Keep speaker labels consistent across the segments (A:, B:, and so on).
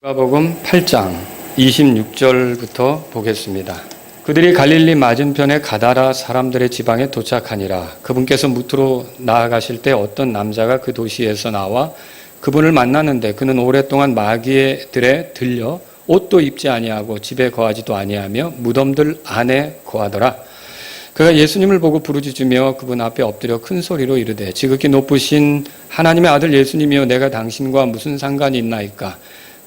A: 누가복음 8장 26절부터 보겠습니다. 그들이 갈릴리 맞은편의 가다라 사람들의 지방에 도착하니라. 그분께서 무트로 나아가실 때 어떤 남자가 그 도시에서 나와 그분을 만났는데 그는 오랫동안 마귀들에 들려 옷도 입지 아니하고 집에 거하지도 아니하며 무덤들 안에 거하더라. 그가 예수님을 보고 부르짖으며 그분 앞에 엎드려 큰 소리로 이르되 지극히 높으신 하나님의 아들 예수님이여 내가 당신과 무슨 상관이 있나이까.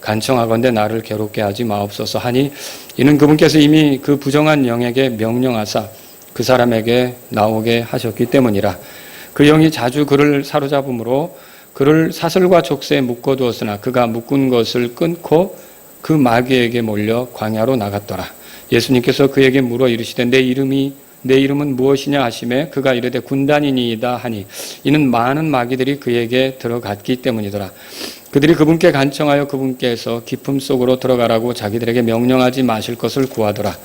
A: 간청하건대 나를 괴롭게 하지 마옵소서 하니 이는 그분께서 이미 그 부정한 영에게 명령하사 그 사람에게 나오게 하셨기 때문이라. 그 영이 자주 그를 사로잡음으로 그를 사슬과 족쇄에 묶어두었으나 그가 묶은 것을 끊고 그 마귀에게 몰려 광야로 나갔더라. 예수님께서 그에게 물어 이르시되 내 이름은 무엇이냐 하시매 그가 이르되 군단이니이다 하니 이는 많은 마귀들이 그에게 들어갔기 때문이더라. 그들이 그분께 간청하여 그분께서 깊음 속으로 들어가라고 자기들에게 명령하지 마실 것을 구하더라.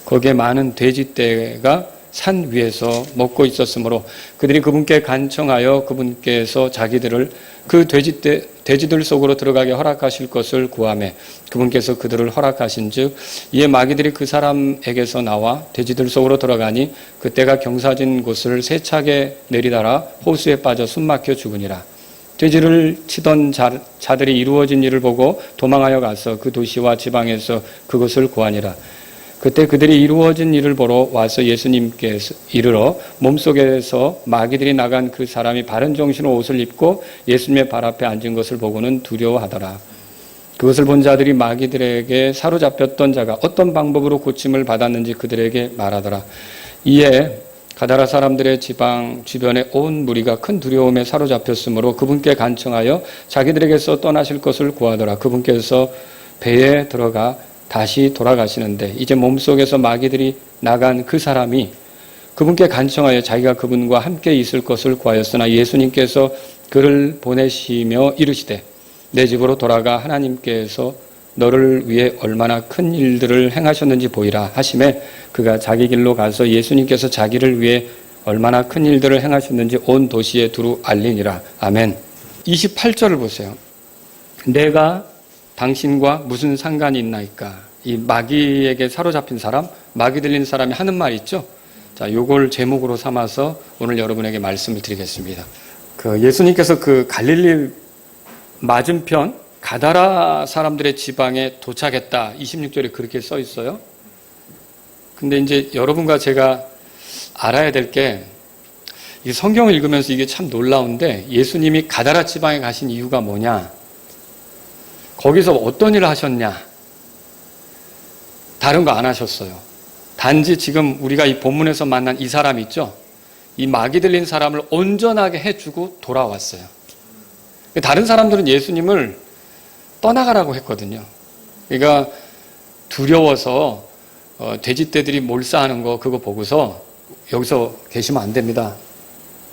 A: 거기에 많은 돼지떼가 산 위에서 먹고 있었으므로 그들이 그분께 간청하여 그분께서 자기들을 그 돼지들 속으로 들어가게 허락하실 것을 구하매 그분께서 그들을 허락하신즉 이에 마귀들이 그 사람에게서 나와 돼지들 속으로 들어가니 그때가 경사진 곳을 세차게 내리다라 호수에 빠져 숨막혀 죽으니라. 돼지를 치던 자들이 이루어진 일을 보고 도망하여 가서 그 도시와 지방에서 그것을 구하니라. 그때 그들이 이루어진 일을 보러 와서 예수님께서 이르러 몸속에서 마귀들이 나간 그 사람이 바른 정신으로 옷을 입고 예수님의 발 앞에 앉은 것을 보고는 두려워하더라. 그것을 본 자들이 마귀들에게 사로잡혔던 자가 어떤 방법으로 고침을 받았는지 그들에게 말하더라. 이에 가다라 사람들의 지방 주변에 온 무리가 큰 두려움에 사로잡혔으므로 그분께 간청하여 자기들에게서 떠나실 것을 구하더라. 그분께서 배에 들어가 다시 돌아가시는데 이제 몸속에서 마귀들이 나간 그 사람이 그분께 간청하여 자기가 그분과 함께 있을 것을 구하였으나 예수님께서 그를 보내시며 이르시되 내 집으로 돌아가 하나님께서 너를 위해 얼마나 큰 일들을 행하셨는지 보이라 하시매 그가 자기 길로 가서 예수님께서 자기를 위해 얼마나 큰 일들을 행하셨는지 온 도시에 두루 알리니라. 아멘. 28절을 보세요. 내가 당신과 무슨 상관이 있나이까. 이 마귀에게 사로잡힌 사람, 마귀 들린 사람이 하는 말 있죠. 자, 요걸 제목으로 삼아서 오늘 여러분에게 말씀을 드리겠습니다. 예수님께서 그 갈릴리 맞은편 가다라 사람들의 지방에 도착했다. 26절에 그렇게 써 있어요. 근데 이제 여러분과 제가 알아야 될 게 이 성경을 읽으면서 이게 참 놀라운데 예수님이 가다라 지방에 가신 이유가 뭐냐? 거기서 어떤 일을 하셨냐? 다른 거 안 하셨어요. 단지 지금 우리가 이 본문에서 만난 이 사람 있죠? 이 마귀 들린 사람을 온전하게 해주고 돌아왔어요. 다른 사람들은 예수님을 떠나가라고 했거든요. 그러니까 두려워서 돼지떼들이 몰사하는 거 그거 보고서 여기서 계시면 안 됩니다.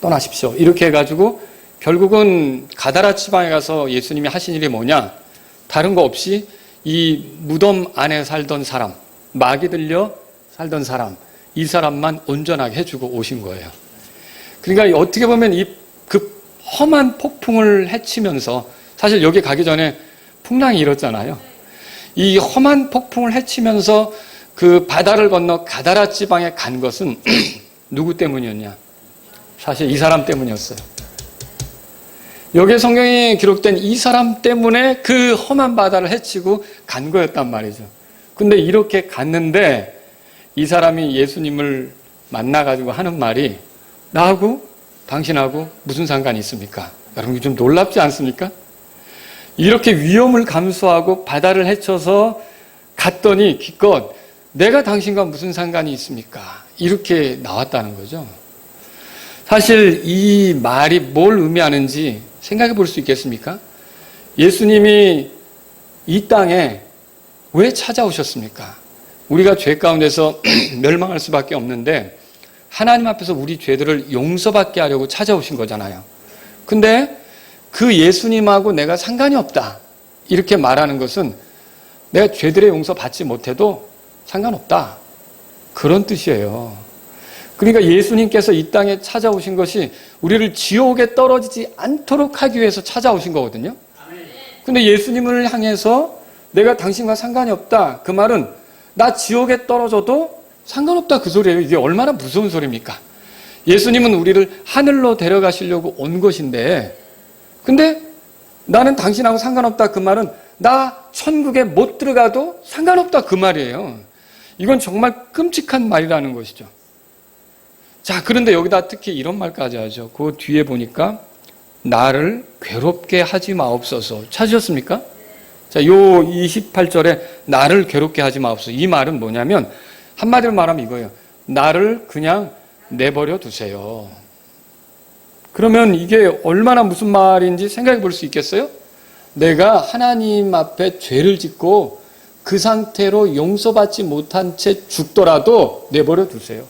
A: 떠나십시오. 이렇게 해가지고 결국은 가다라 지방에 가서 예수님이 하신 일이 뭐냐? 다른 거 없이 이 무덤 안에 살던 사람, 마귀 들려 살던 사람, 이 사람만 온전하게 해주고 오신 거예요. 그러니까 어떻게 보면 그 험한 폭풍을 헤치면서 사실 여기 가기 전에 풍랑이 일었잖아요. 이 험한 폭풍을 헤치면서 그 바다를 건너 가다라 지방에 간 것은 누구 때문이었냐? 사실 이 사람 때문이었어요. 여기 성경에 기록된 이 사람 때문에 그 험한 바다를 헤치고 간 거였단 말이죠. 근데 이렇게 갔는데 이 사람이 예수님을 만나가지고 하는 말이 나하고 당신하고 무슨 상관이 있습니까? 여러분 좀 놀랍지 않습니까? 이렇게 위험을 감수하고 바다를 헤쳐서 갔더니 기껏 내가 당신과 무슨 상관이 있습니까? 이렇게 나왔다는 거죠. 사실 이 말이 뭘 의미하는지 생각해 볼 수 있겠습니까? 예수님이 이 땅에 왜 찾아오셨습니까? 우리가 죄 가운데서 멸망할 수밖에 없는데 하나님 앞에서 우리 죄들을 용서받게 하려고 찾아오신 거잖아요. 근데 그 예수님하고 내가 상관이 없다. 이렇게 말하는 것은 내가 죄들의 용서 받지 못해도 상관없다. 그런 뜻이에요. 그러니까 예수님께서 이 땅에 찾아오신 것이 우리를 지옥에 떨어지지 않도록 하기 위해서 찾아오신 거거든요. 근데 예수님을 향해서 내가 당신과 상관이 없다. 그 말은 나 지옥에 떨어져도 상관없다 그 소리예요. 이게 얼마나 무서운 소리입니까? 예수님은 우리를 하늘로 데려가시려고 온 것인데, 근데 나는 당신하고 상관없다 그 말은 나 천국에 못 들어가도 상관없다 그 말이에요. 이건 정말 끔찍한 말이라는 것이죠. 자, 그런데 여기다 특히 이런 말까지 하죠. 그 뒤에 보니까 나를 괴롭게 하지 마옵소서. 찾으셨습니까? 자, 요 28절에 나를 괴롭게 하지 마옵소서. 이 말은 뭐냐면 한마디로 말하면 이거예요. 나를 그냥 내버려 두세요. 그러면 이게 얼마나 무슨 말인지 생각해 볼 수 있겠어요? 내가 하나님 앞에 죄를 짓고 그 상태로 용서받지 못한 채 죽더라도 내버려 두세요.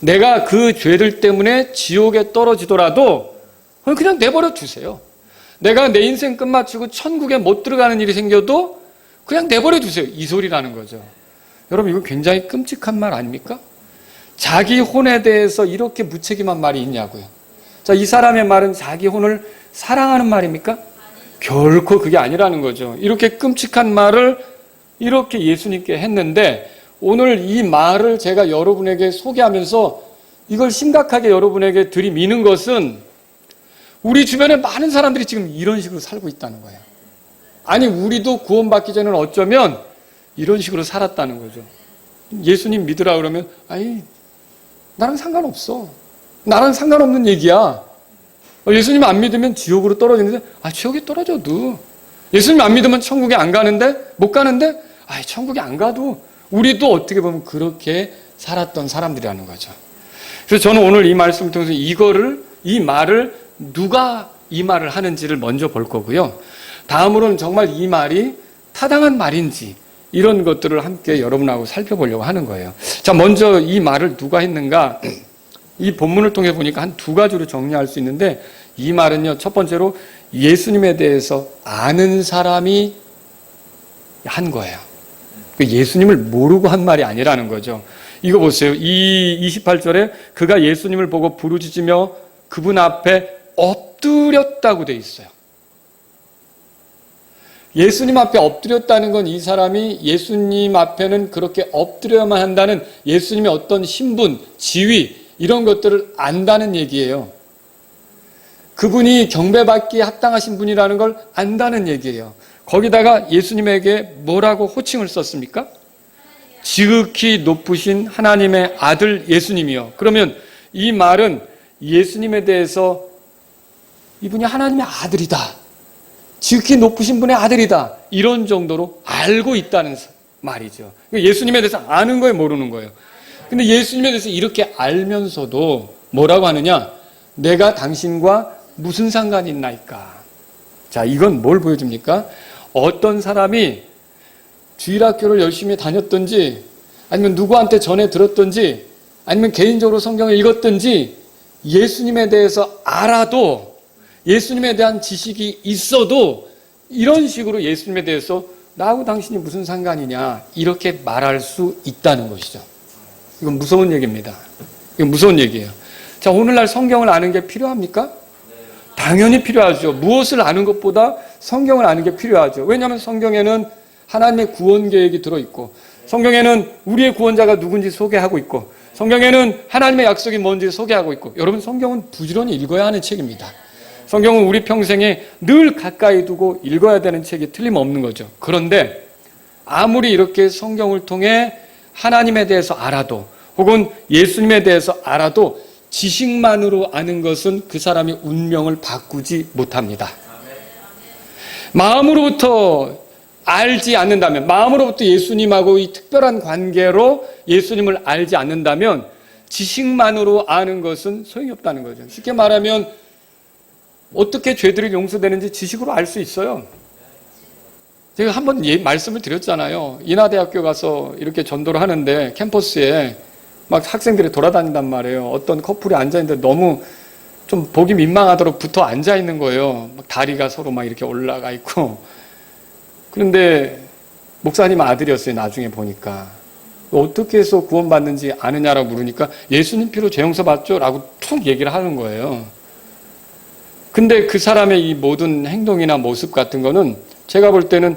A: 내가 그 죄들 때문에 지옥에 떨어지더라도 그냥 내버려 두세요. 내가 내 인생 끝마치고 천국에 못 들어가는 일이 생겨도 그냥 내버려 두세요. 이 소리라는 거죠. 여러분, 이거 굉장히 끔찍한 말 아닙니까? 자기 혼에 대해서 이렇게 무책임한 말이 있냐고요. 자, 이 사람의 말은 자기 혼을 사랑하는 말입니까? 결코 그게 아니라는 거죠. 이렇게 끔찍한 말을 이렇게 예수님께 했는데 오늘 이 말을 제가 여러분에게 소개하면서 이걸 심각하게 여러분에게 들이미는 것은 우리 주변에 많은 사람들이 지금 이런 식으로 살고 있다는 거예요. 아니, 우리도 구원받기 전에는 어쩌면 이런 식으로 살았다는 거죠. 예수님 믿으라 그러면 아니, 나랑 상관없어. 나랑 상관없는 얘기야. 예수님 안 믿으면 지옥으로 떨어지는데 지옥에 떨어져도 예수님 안 믿으면 천국에 안 가는데 못 가는데 천국에 안 가도 우리도 어떻게 보면 그렇게 살았던 사람들이라는 거죠. 그래서 저는 오늘 이 말씀을 통해서 이 말을 누가 이 말을 하는지를 먼저 볼 거고요. 다음으로는 정말 이 말이 타당한 말인지 이런 것들을 함께 여러분하고 살펴보려고 하는 거예요. 자, 먼저 이 말을 누가 했는가? 이 본문을 통해 보니까 한 두 가지로 정리할 수 있는데 이 말은요, 첫 번째로 예수님에 대해서 아는 사람이 한 거예요. 예수님을 모르고 한 말이 아니라는 거죠. 이거 보세요. 이 28절에 그가 예수님을 보고 부르짖으며 그분 앞에 엎드렸다고 돼 있어요. 예수님 앞에 엎드렸다는 건 이 사람이 예수님 앞에는 그렇게 엎드려야만 한다는 예수님의 어떤 신분, 지위 이런 것들을 안다는 얘기예요. 그분이 경배받기에 합당하신 분이라는 걸 안다는 얘기예요. 거기다가 예수님에게 뭐라고 호칭을 썼습니까? 지극히 높으신 하나님의 아들 예수님이요. 그러면 이 말은 예수님에 대해서 이분이 하나님의 아들이다. 지극히 높으신 분의 아들이다. 이런 정도로 알고 있다는 말이죠. 예수님에 대해서 아는 거예요, 모르는 거예요. 근데 예수님에 대해서 이렇게 알면서도 뭐라고 하느냐? 내가 당신과 무슨 상관이 있나이까? 자, 이건 뭘 보여줍니까? 어떤 사람이 주일학교를 열심히 다녔든지 아니면 누구한테 전해 들었든지 아니면 개인적으로 성경을 읽었든지 예수님에 대해서 알아도 예수님에 대한 지식이 있어도 이런 식으로 예수님에 대해서 나하고 당신이 무슨 상관이냐 이렇게 말할 수 있다는 것이죠. 이건 무서운 얘기입니다. 이건 무서운 얘기예요. 자, 오늘날 성경을 아는 게 필요합니까? 당연히 필요하죠. 무엇을 아는 것보다 성경을 아는 게 필요하죠. 왜냐하면 성경에는 하나님의 구원 계획이 들어있고 성경에는 우리의 구원자가 누군지 소개하고 있고 성경에는 하나님의 약속이 뭔지 소개하고 있고 여러분, 성경은 부지런히 읽어야 하는 책입니다. 성경은 우리 평생에 늘 가까이 두고 읽어야 되는 책이 틀림없는 거죠. 그런데 아무리 이렇게 성경을 통해 하나님에 대해서 알아도 혹은 예수님에 대해서 알아도 지식만으로 아는 것은 그 사람의 운명을 바꾸지 못합니다. 마음으로부터 알지 않는다면, 마음으로부터 예수님하고 이 특별한 관계로 예수님을 알지 않는다면 지식만으로 아는 것은 소용이 없다는 거죠. 쉽게 말하면 어떻게 죄들이 용서되는지 지식으로 알 수 있어요. 제가 한번 말씀을 드렸잖아요. 인하대학교 가서 이렇게 전도를 하는데 캠퍼스에 막 학생들이 돌아다닌단 말이에요. 어떤 커플이 앉아있는데 너무 좀 보기 민망하도록 붙어 앉아있는 거예요. 막 다리가 서로 막 이렇게 올라가 있고. 그런데 목사님 아들이었어요. 나중에 보니까. 어떻게 해서 구원받는지 아느냐라고 물으니까 예수님 피로 죄 용서 받죠? 라고 툭 얘기를 하는 거예요. 근데 그 사람의 이 모든 행동이나 모습 같은 거는 제가 볼 때는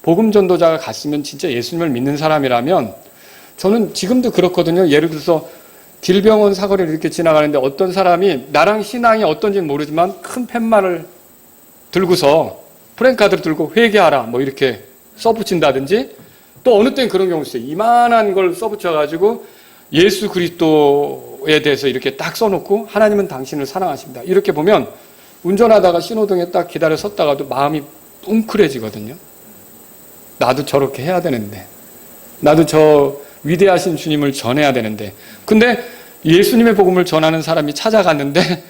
A: 복음 전도자가 갔으면 진짜 예수님을 믿는 사람이라면 저는 지금도 그렇거든요. 예를 들어서 길병원 사거리를 이렇게 지나가는데 어떤 사람이 나랑 신앙이 어떤지는 모르지만 큰 팻말을 들고서 프랭카드를 들고 회개하라 뭐 이렇게 써붙인다든지 또 어느 때는 그런 경우 있어요. 이만한 걸 써붙여가지고 예수 그리스도에 대해서 이렇게 딱 써놓고 하나님은 당신을 사랑하십니다. 이렇게 보면 운전하다가 신호등에 딱 기다려 섰다가도 마음이 웅크려지거든요. 나도 저렇게 해야 되는데 나도 저 위대하신 주님을 전해야 되는데 근데 예수님의 복음을 전하는 사람이 찾아갔는데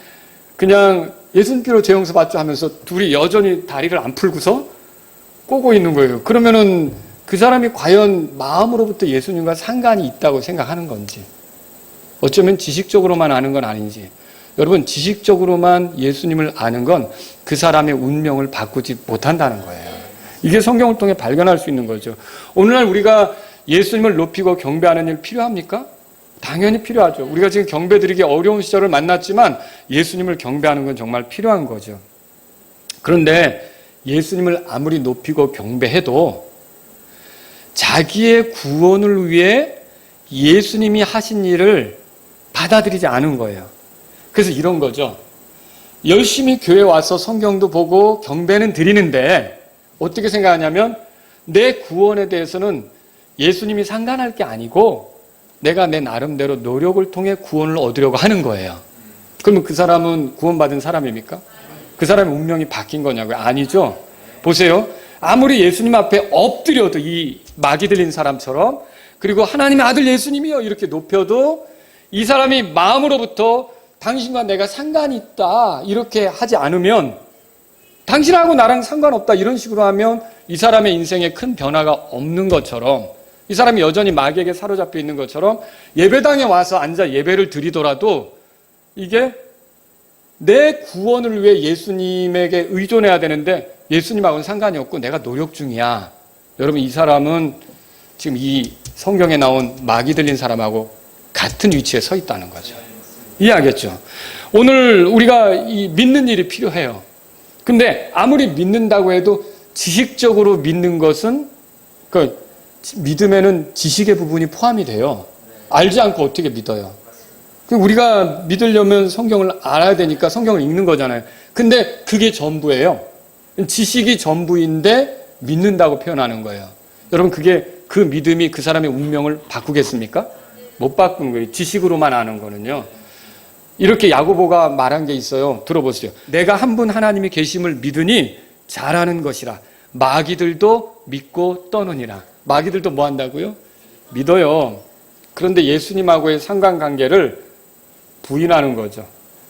A: 그냥 예수님께로 재용서 받죠 하면서 둘이 여전히 다리를 안 풀고서 꼬고 있는 거예요. 그러면은 그 사람이 과연 마음으로부터 예수님과 상관이 있다고 생각하는 건지 어쩌면 지식적으로만 아는 건 아닌지 여러분 지식적으로만 예수님을 아는 건 그 사람의 운명을 바꾸지 못한다는 거예요. 이게 성경을 통해 발견할 수 있는 거죠. 오늘날 우리가 예수님을 높이고 경배하는 일 필요합니까? 당연히 필요하죠. 우리가 지금 경배드리기 어려운 시절을 만났지만 예수님을 경배하는 건 정말 필요한 거죠. 그런데 예수님을 아무리 높이고 경배해도 자기의 구원을 위해 예수님이 하신 일을 받아들이지 않은 거예요. 그래서 이런 거죠. 열심히 교회 와서 성경도 보고 경배는 드리는데 어떻게 생각하냐면 내 구원에 대해서는 예수님이 상관할 게 아니고 내가 내 나름대로 노력을 통해 구원을 얻으려고 하는 거예요. 그러면 그 사람은 구원받은 사람입니까? 그 사람의 운명이 바뀐 거냐고요? 아니죠. 보세요. 아무리 예수님 앞에 엎드려도 이 마귀 들린 사람처럼 그리고 하나님의 아들 예수님이요 이렇게 높여도 이 사람이 마음으로부터 당신과 내가 상관이 있다 이렇게 하지 않으면 당신하고 나랑 상관없다 이런 식으로 하면 이 사람의 인생에 큰 변화가 없는 것처럼 이 사람이 여전히 마귀에게 사로잡혀 있는 것처럼 예배당에 와서 앉아 예배를 드리더라도 이게 내 구원을 위해 예수님에게 의존해야 되는데 예수님하고는 상관이 없고 내가 노력 중이야. 여러분 이 사람은 지금 이 성경에 나온 마귀 들린 사람하고 같은 위치에 서 있다는 거죠. 이해하겠죠? 오늘 우리가 이 믿는 일이 필요해요. 근데 아무리 믿는다고 해도 지식적으로 믿는 것은 그 믿음에는 지식의 부분이 포함이 돼요. 알지 않고 어떻게 믿어요? 우리가 믿으려면 성경을 알아야 되니까 성경을 읽는 거잖아요. 근데 그게 전부예요. 지식이 전부인데 믿는다고 표현하는 거예요. 여러분 그게 그 믿음이 그 사람의 운명을 바꾸겠습니까? 못 바꾸는 거예요. 지식으로만 아는 거는요. 이렇게 야고보가 말한 게 있어요. 들어보세요. 내가 한 분 하나님이 계심을 믿으니 잘하는 것이라. 마귀들도 믿고 떠느니라. 마귀들도 뭐 한다고요? 믿어요. 그런데 예수님하고의 상관관계를 부인하는 거죠.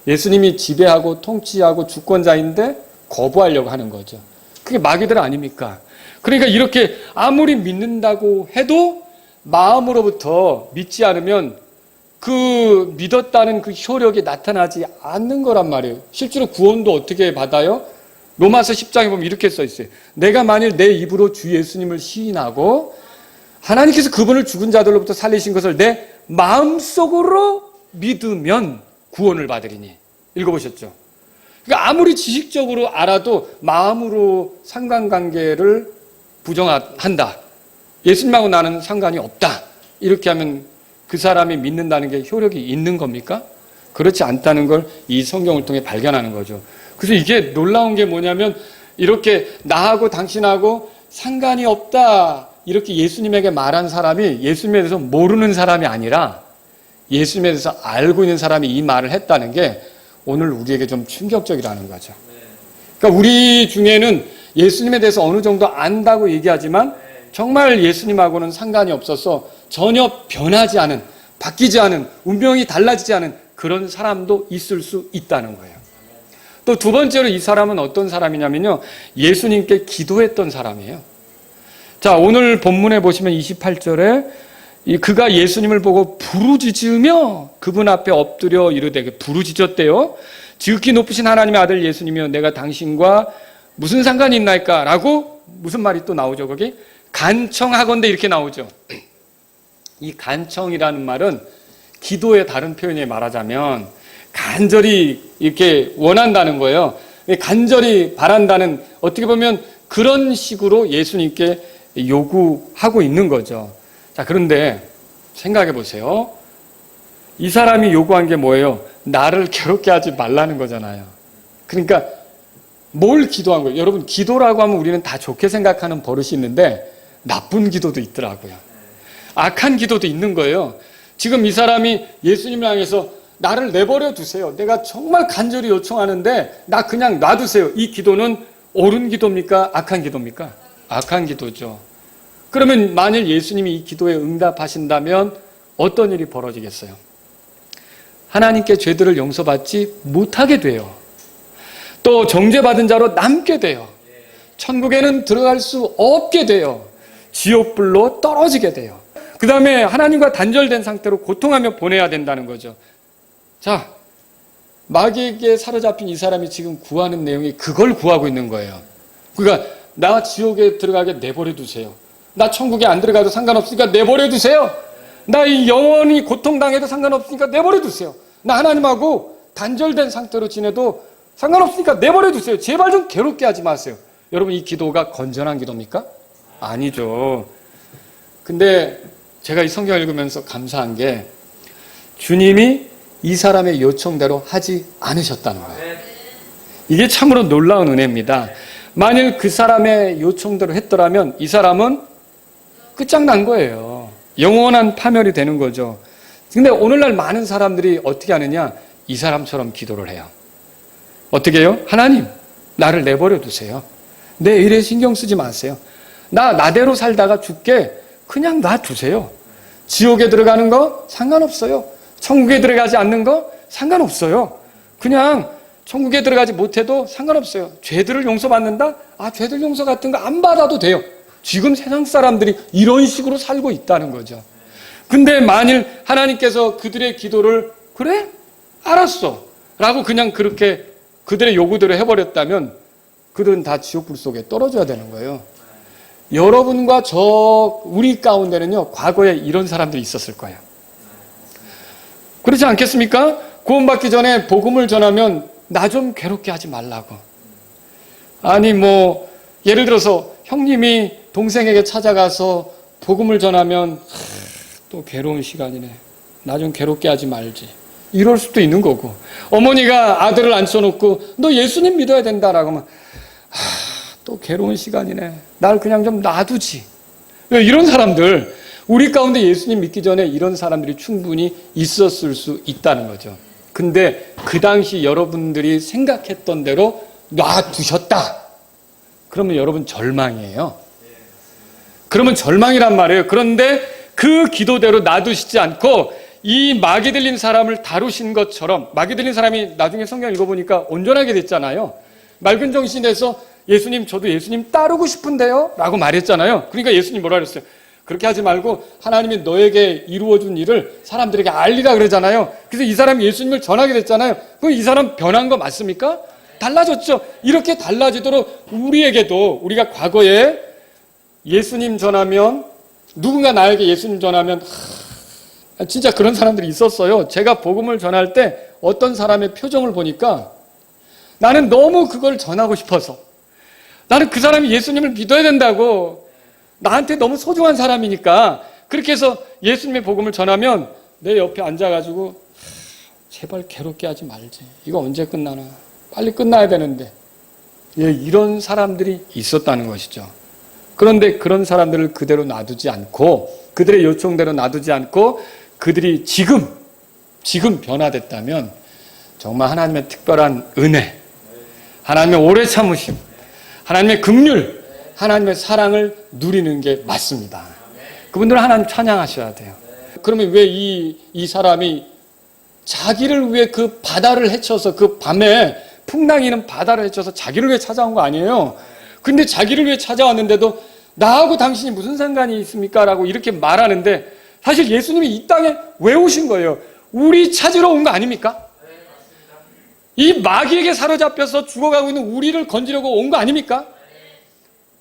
A: 예수님이 지배하고 통치하고 주권자인데 거부하려고 하는 거죠. 그게 마귀들 아닙니까? 그러니까 이렇게 아무리 믿는다고 해도 마음으로부터 믿지 않으면 그 믿었다는 그 효력이 나타나지 않는 거란 말이에요. 실제로 구원도 어떻게 받아요? 로마서 10장에 보면 이렇게 써 있어요. 내가 만일 내 입으로 주 예수님을 시인하고 하나님께서 그분을 죽은 자들로부터 살리신 것을 내 마음속으로 믿으면 구원을 받으리니. 읽어보셨죠? 그러니까 아무리 지식적으로 알아도 마음으로 상관관계를 부정한다. 예수님하고 나는 상관이 없다. 이렇게 하면 그 사람이 믿는다는 게 효력이 있는 겁니까? 그렇지 않다는 걸 이 성경을 통해 발견하는 거죠. 그래서 이게 놀라운 게 뭐냐면 이렇게 나하고 당신하고 상관이 없다. 이렇게 예수님에게 말한 사람이 예수님에 대해서 모르는 사람이 아니라 예수님에 대해서 알고 있는 사람이 이 말을 했다는 게 오늘 우리에게 좀 충격적이라는 거죠. 그러니까 우리 중에는 예수님에 대해서 어느 정도 안다고 얘기하지만 정말 예수님하고는 상관이 없어서 전혀 변하지 않은, 바뀌지 않은, 운명이 달라지지 않은 그런 사람도 있을 수 있다는 거예요. 또 두 번째로 이 사람은 어떤 사람이냐면요. 예수님께 기도했던 사람이에요. 자, 오늘 본문에 보시면 28절에 그가 예수님을 보고 부르짖으며 그분 앞에 엎드려 이르되, 부르짖었대요. 지극히 높으신 하나님의 아들 예수님이여 내가 당신과 무슨 상관이 있나이까? 라고 무슨 말이 또 나오죠, 거기? 간청하건대 이렇게 나오죠. 이 간청이라는 말은 기도의 다른 표현에 말하자면 간절히 이렇게 원한다는 거예요. 간절히 바란다는, 어떻게 보면 그런 식으로 예수님께 요구하고 있는 거죠. 자, 그런데 생각해 보세요. 이 사람이 요구한 게 뭐예요? 나를 괴롭게 하지 말라는 거잖아요. 그러니까 뭘 기도한 거예요? 여러분, 기도라고 하면 우리는 다 좋게 생각하는 버릇이 있는데 나쁜 기도도 있더라고요. 악한 기도도 있는 거예요. 지금 이 사람이 예수님을 향해서 나를 내버려 두세요. 내가 정말 간절히 요청하는데 나 그냥 놔두세요. 이 기도는 옳은 기도입니까? 악한 기도입니까? 악한 기도죠. 그러면 만일 예수님이 이 기도에 응답하신다면 어떤 일이 벌어지겠어요? 하나님께 죄들을 용서받지 못하게 돼요. 또 정죄받은 자로 남게 돼요. 천국에는 들어갈 수 없게 돼요. 지옥불로 떨어지게 돼요. 그 다음에 하나님과 단절된 상태로 고통하며 보내야 된다는 거죠. 자, 마귀에게 사로잡힌 이 사람이 지금 구하는 내용이 그걸 구하고 있는 거예요. 그러니까 나 지옥에 들어가게 내버려 두세요. 나 천국에 안 들어가도 상관없으니까 내버려 두세요. 나 이 영원히 고통당해도 상관없으니까 내버려 두세요. 나 하나님하고 단절된 상태로 지내도 상관없으니까 내버려 두세요. 제발 좀 괴롭게 하지 마세요. 여러분, 이 기도가 건전한 기도입니까? 아니죠. 근데 제가 이 성경 읽으면서 감사한 게 주님이 이 사람의 요청대로 하지 않으셨다는 거예요. 이게 참으로 놀라운 은혜입니다. 만일 그 사람의 요청대로 했더라면 이 사람은 끝장난 거예요. 영원한 파멸이 되는 거죠. 근데 오늘날 많은 사람들이 어떻게 하느냐? 이 사람처럼 기도를 해요. 어떻게 해요? 하나님, 나를 내버려 두세요. 내 일에 신경 쓰지 마세요. 나대로 살다가 죽게 그냥 놔두세요. 지옥에 들어가는 거 상관없어요. 천국에 들어가지 않는 거 상관없어요. 그냥 천국에 들어가지 못해도 상관없어요. 죄들을 용서받는다? 죄들 용서 같은 거 안 받아도 돼요. 지금 세상 사람들이 이런 식으로 살고 있다는 거죠. 근데 만일 하나님께서 그들의 기도를 그래? 알았어. 라고 그냥 그렇게 그들의 요구대로 해버렸다면 그들은 다 지옥불 속에 떨어져야 되는 거예요. 여러분과 우리 가운데는요, 과거에 이런 사람들이 있었을 거예요. 그렇지 않겠습니까? 구원받기 전에 복음을 전하면 나 좀 괴롭게 하지 말라고. 아니, 예를 들어서 형님이 동생에게 찾아가서 복음을 전하면 또 괴로운 시간이네. 나 좀 괴롭게 하지 말지. 이럴 수도 있는 거고. 어머니가 아들을 앉혀놓고 너 예수님 믿어야 된다라고 하면 또 괴로운 시간이네. 날 그냥 좀 놔두지. 이런 사람들, 우리 가운데 예수님 믿기 전에 이런 사람들이 충분히 있었을 수 있다는 거죠. 근데 그 당시 여러분들이 생각했던 대로 놔두셨다. 그러면 여러분 절망이에요. 그러면 절망이란 말이에요. 그런데 그 기도대로 놔두시지 않고 이 마귀 들린 사람을 다루신 것처럼, 마귀 들린 사람이 나중에 성경 읽어보니까 온전하게 됐잖아요. 맑은 정신에서 예수님, 저도 예수님 따르고 싶은데요? 라고 말했잖아요. 그러니까 예수님 뭐라 그랬어요? 그렇게 하지 말고 하나님이 너에게 이루어준 일을 사람들에게 알리라 그러잖아요. 그래서 이 사람이 예수님을 전하게 됐잖아요. 그럼 이 사람 변한 거 맞습니까? 달라졌죠. 이렇게 달라지도록 우리에게도, 우리가 과거에 예수님 전하면, 누군가 나에게 예수님 전하면 진짜 그런 사람들이 있었어요. 제가 복음을 전할 때 어떤 사람의 표정을 보니까 나는 너무 그걸 전하고 싶어서, 나는 그 사람이 예수님을 믿어야 된다고, 나한테 너무 소중한 사람이니까 그렇게 해서 예수님의 복음을 전하면 내 옆에 앉아가지고 제발 괴롭게 하지 말지. 이거 언제 끝나나. 빨리 끝나야 되는데. 이런 사람들이 있었다는 것이죠. 그런데 그런 사람들을 그대로 놔두지 않고, 그들의 요청대로 놔두지 않고 그들이 지금 변화됐다면 정말 하나님의 특별한 은혜, 하나님의 오래 참으심, 하나님의 긍휼, 하나님의 사랑을 누리는 게 맞습니다. 그분들은 하나님 찬양하셔야 돼요. 그러면 왜 이 사람이 자기를 위해 그 바다를 헤쳐서, 그 밤에 풍랑이는 바다를 헤쳐서 자기를 위해 찾아온 거 아니에요? 근데 자기를 위해 찾아왔는데도 나하고 당신이 무슨 상관이 있습니까? 라고 이렇게 말하는데, 사실 예수님이 이 땅에 왜 오신 거예요? 우리 찾으러 온 거 아닙니까? 이 마귀에게 사로잡혀서 죽어가고 있는 우리를 건지려고 온 거 아닙니까?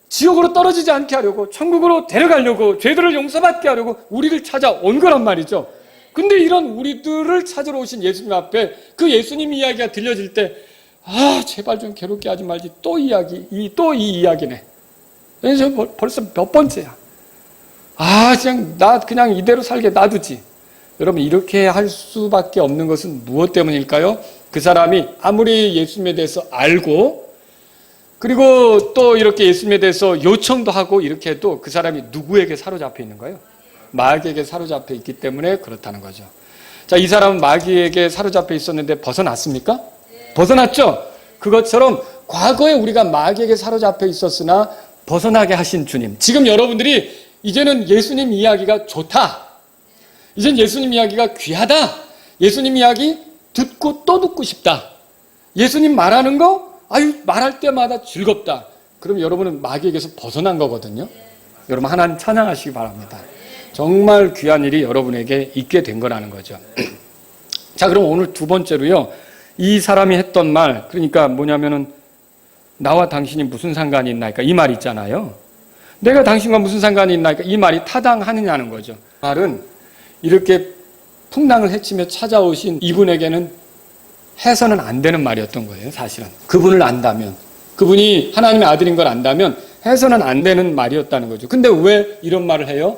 A: 지옥으로 떨어지지 않게 하려고, 천국으로 데려가려고, 죄들을 용서받게 하려고 우리를 찾아온 거란 말이죠. 근데 이런 우리들을 찾으러 오신 예수님 앞에 그 예수님 이야기가 들려질 때 제발 좀 괴롭게 하지 말지. 또 이 이야기네. 저 벌써 몇 번째야. 나 그냥 이대로 살게 놔두지. 여러분, 이렇게 할 수밖에 없는 것은 무엇 때문일까요? 그 사람이 아무리 예수님에 대해서 알고, 그리고 또 이렇게 예수님에 대해서 요청도 하고 이렇게 해도 그 사람이 누구에게 사로잡혀 있는 거예요? 마귀에게 사로잡혀 있기 때문에 그렇다는 거죠. 자, 이 사람은 마귀에게 사로잡혀 있었는데 벗어났습니까? 벗어났죠? 그것처럼 과거에 우리가 마귀에게 사로잡혀 있었으나 벗어나게 하신 주님. 지금 여러분들이 이제는 예수님 이야기가 좋다. 이젠 예수님 이야기가 귀하다. 예수님 이야기 듣고 또 듣고 싶다. 예수님 말하는 거, 말할 때마다 즐겁다. 그럼 여러분은 마귀에게서 벗어난 거거든요. 여러분, 하나님 찬양하시기 바랍니다. 정말 귀한 일이 여러분에게 있게 된 거라는 거죠. 자, 그럼 오늘 두 번째로요. 이 사람이 했던 말, 그러니까 뭐냐면은 나와 당신이 무슨 상관이 있나이까 이 말 있잖아요. 내가 당신과 무슨 상관이 있나이까 이 말이 타당하느냐는 거죠. 말은 이렇게 풍랑을 헤치며 찾아오신 이분에게는 해서는 안 되는 말이었던 거예요. 사실은 그분을 안다면, 그분이 하나님의 아들인 걸 안다면 해서는 안 되는 말이었다는 거죠. 근데 왜 이런 말을 해요?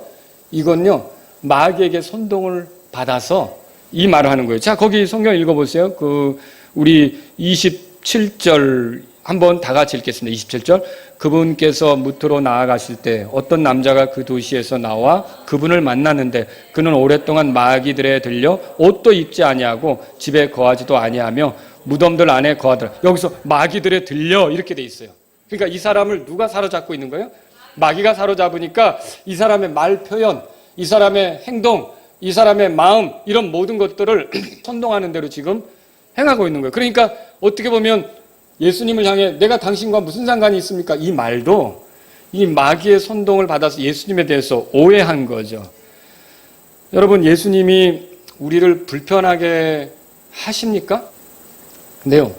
A: 이건요, 마귀에게 선동을 받아서 이 말을 하는 거예요. 자, 거기 성경 읽어보세요. 우리 27절 한번 다 같이 읽겠습니다. 27절. 그분께서 무트로 나아가실 때 어떤 남자가 그 도시에서 나와 그분을 만났는데 그는 오랫동안 마귀들에 들려 옷도 입지 아니하고 집에 거하지도 아니하며 무덤들 안에 거하더라. 여기서 마귀들에 들려 이렇게 돼 있어요. 그러니까 이 사람을 누가 사로잡고 있는 거예요? 마귀가 사로잡으니까 이 사람의 말 표현, 이 사람의 행동, 이 사람의 마음, 이런 모든 것들을 선동하는 대로 지금 행하고 있는 거예요. 그러니까 어떻게 보면 예수님을 향해 내가 당신과 무슨 상관이 있습니까? 이 말도 이 마귀의 선동을 받아서 예수님에 대해서 오해한 거죠. 여러분, 예수님이 우리를 불편하게 하십니까? 근데요,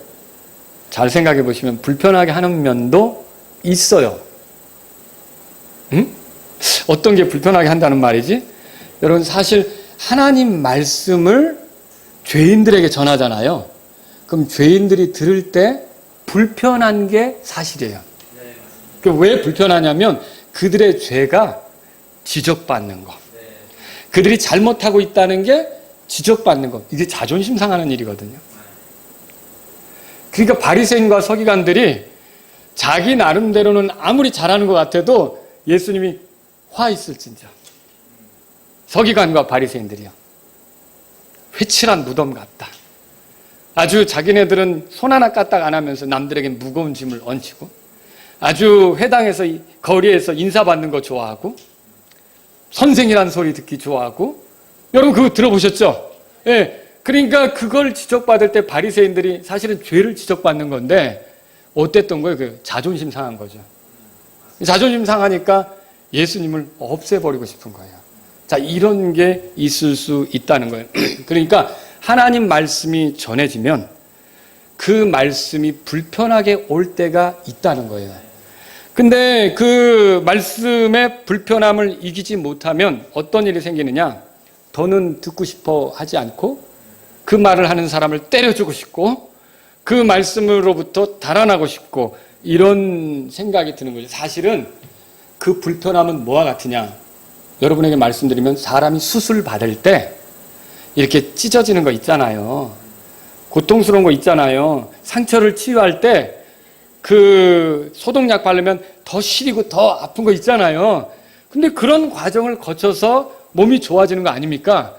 A: 잘 생각해 보시면 불편하게 하는 면도 있어요. 응? 어떤 게 불편하게 한다는 말이지? 여러분, 사실 하나님 말씀을 죄인들에게 전하잖아요. 그럼 죄인들이 들을 때 불편한 게 사실이에요. 왜 불편하냐면 그들의 죄가 지적받는 거. 그들이 잘못하고 있다는 게 지적받는 거. 이게 자존심 상하는 일이거든요. 그러니까 바리새인과 서기관들이 자기 나름대로는 아무리 잘하는 것 같아도 예수님이 화 있을진저. 서기관과 바리새인들이요. 회칠한 무덤 같다. 아주 자기네들은 손 하나 까딱 안 하면서 남들에게 무거운 짐을 얹히고, 아주 회당에서 거리에서 인사받는 거 좋아하고, 선생이라는 소리 듣기 좋아하고. 여러분 그거 들어보셨죠? 예. 그러니까 그걸 지적받을 때 바리새인들이 사실은 죄를 지적받는 건데 어땠던 거예요? 그 자존심 상한 거죠. 자존심 상하니까 예수님을 없애버리고 싶은 거예요. 자, 이런 게 있을 수 있다는 거예요. 그러니까 하나님 말씀이 전해지면 그 말씀이 불편하게 올 때가 있다는 거예요. 근데 그 말씀의 불편함을 이기지 못하면 어떤 일이 생기느냐? 더는 듣고 싶어 하지 않고 그 말을 하는 사람을 때려주고 싶고 그 말씀으로부터 달아나고 싶고 이런 생각이 드는 거죠. 사실은 그 불편함은 뭐와 같으냐? 여러분에게 말씀드리면 사람이 수술 받을 때 이렇게 찢어지는 거 있잖아요. 고통스러운 거 있잖아요. 상처를 치유할 때 그 소독약 바르면 더 시리고 더 아픈 거 있잖아요. 근데 그런 과정을 거쳐서 몸이 좋아지는 거 아닙니까?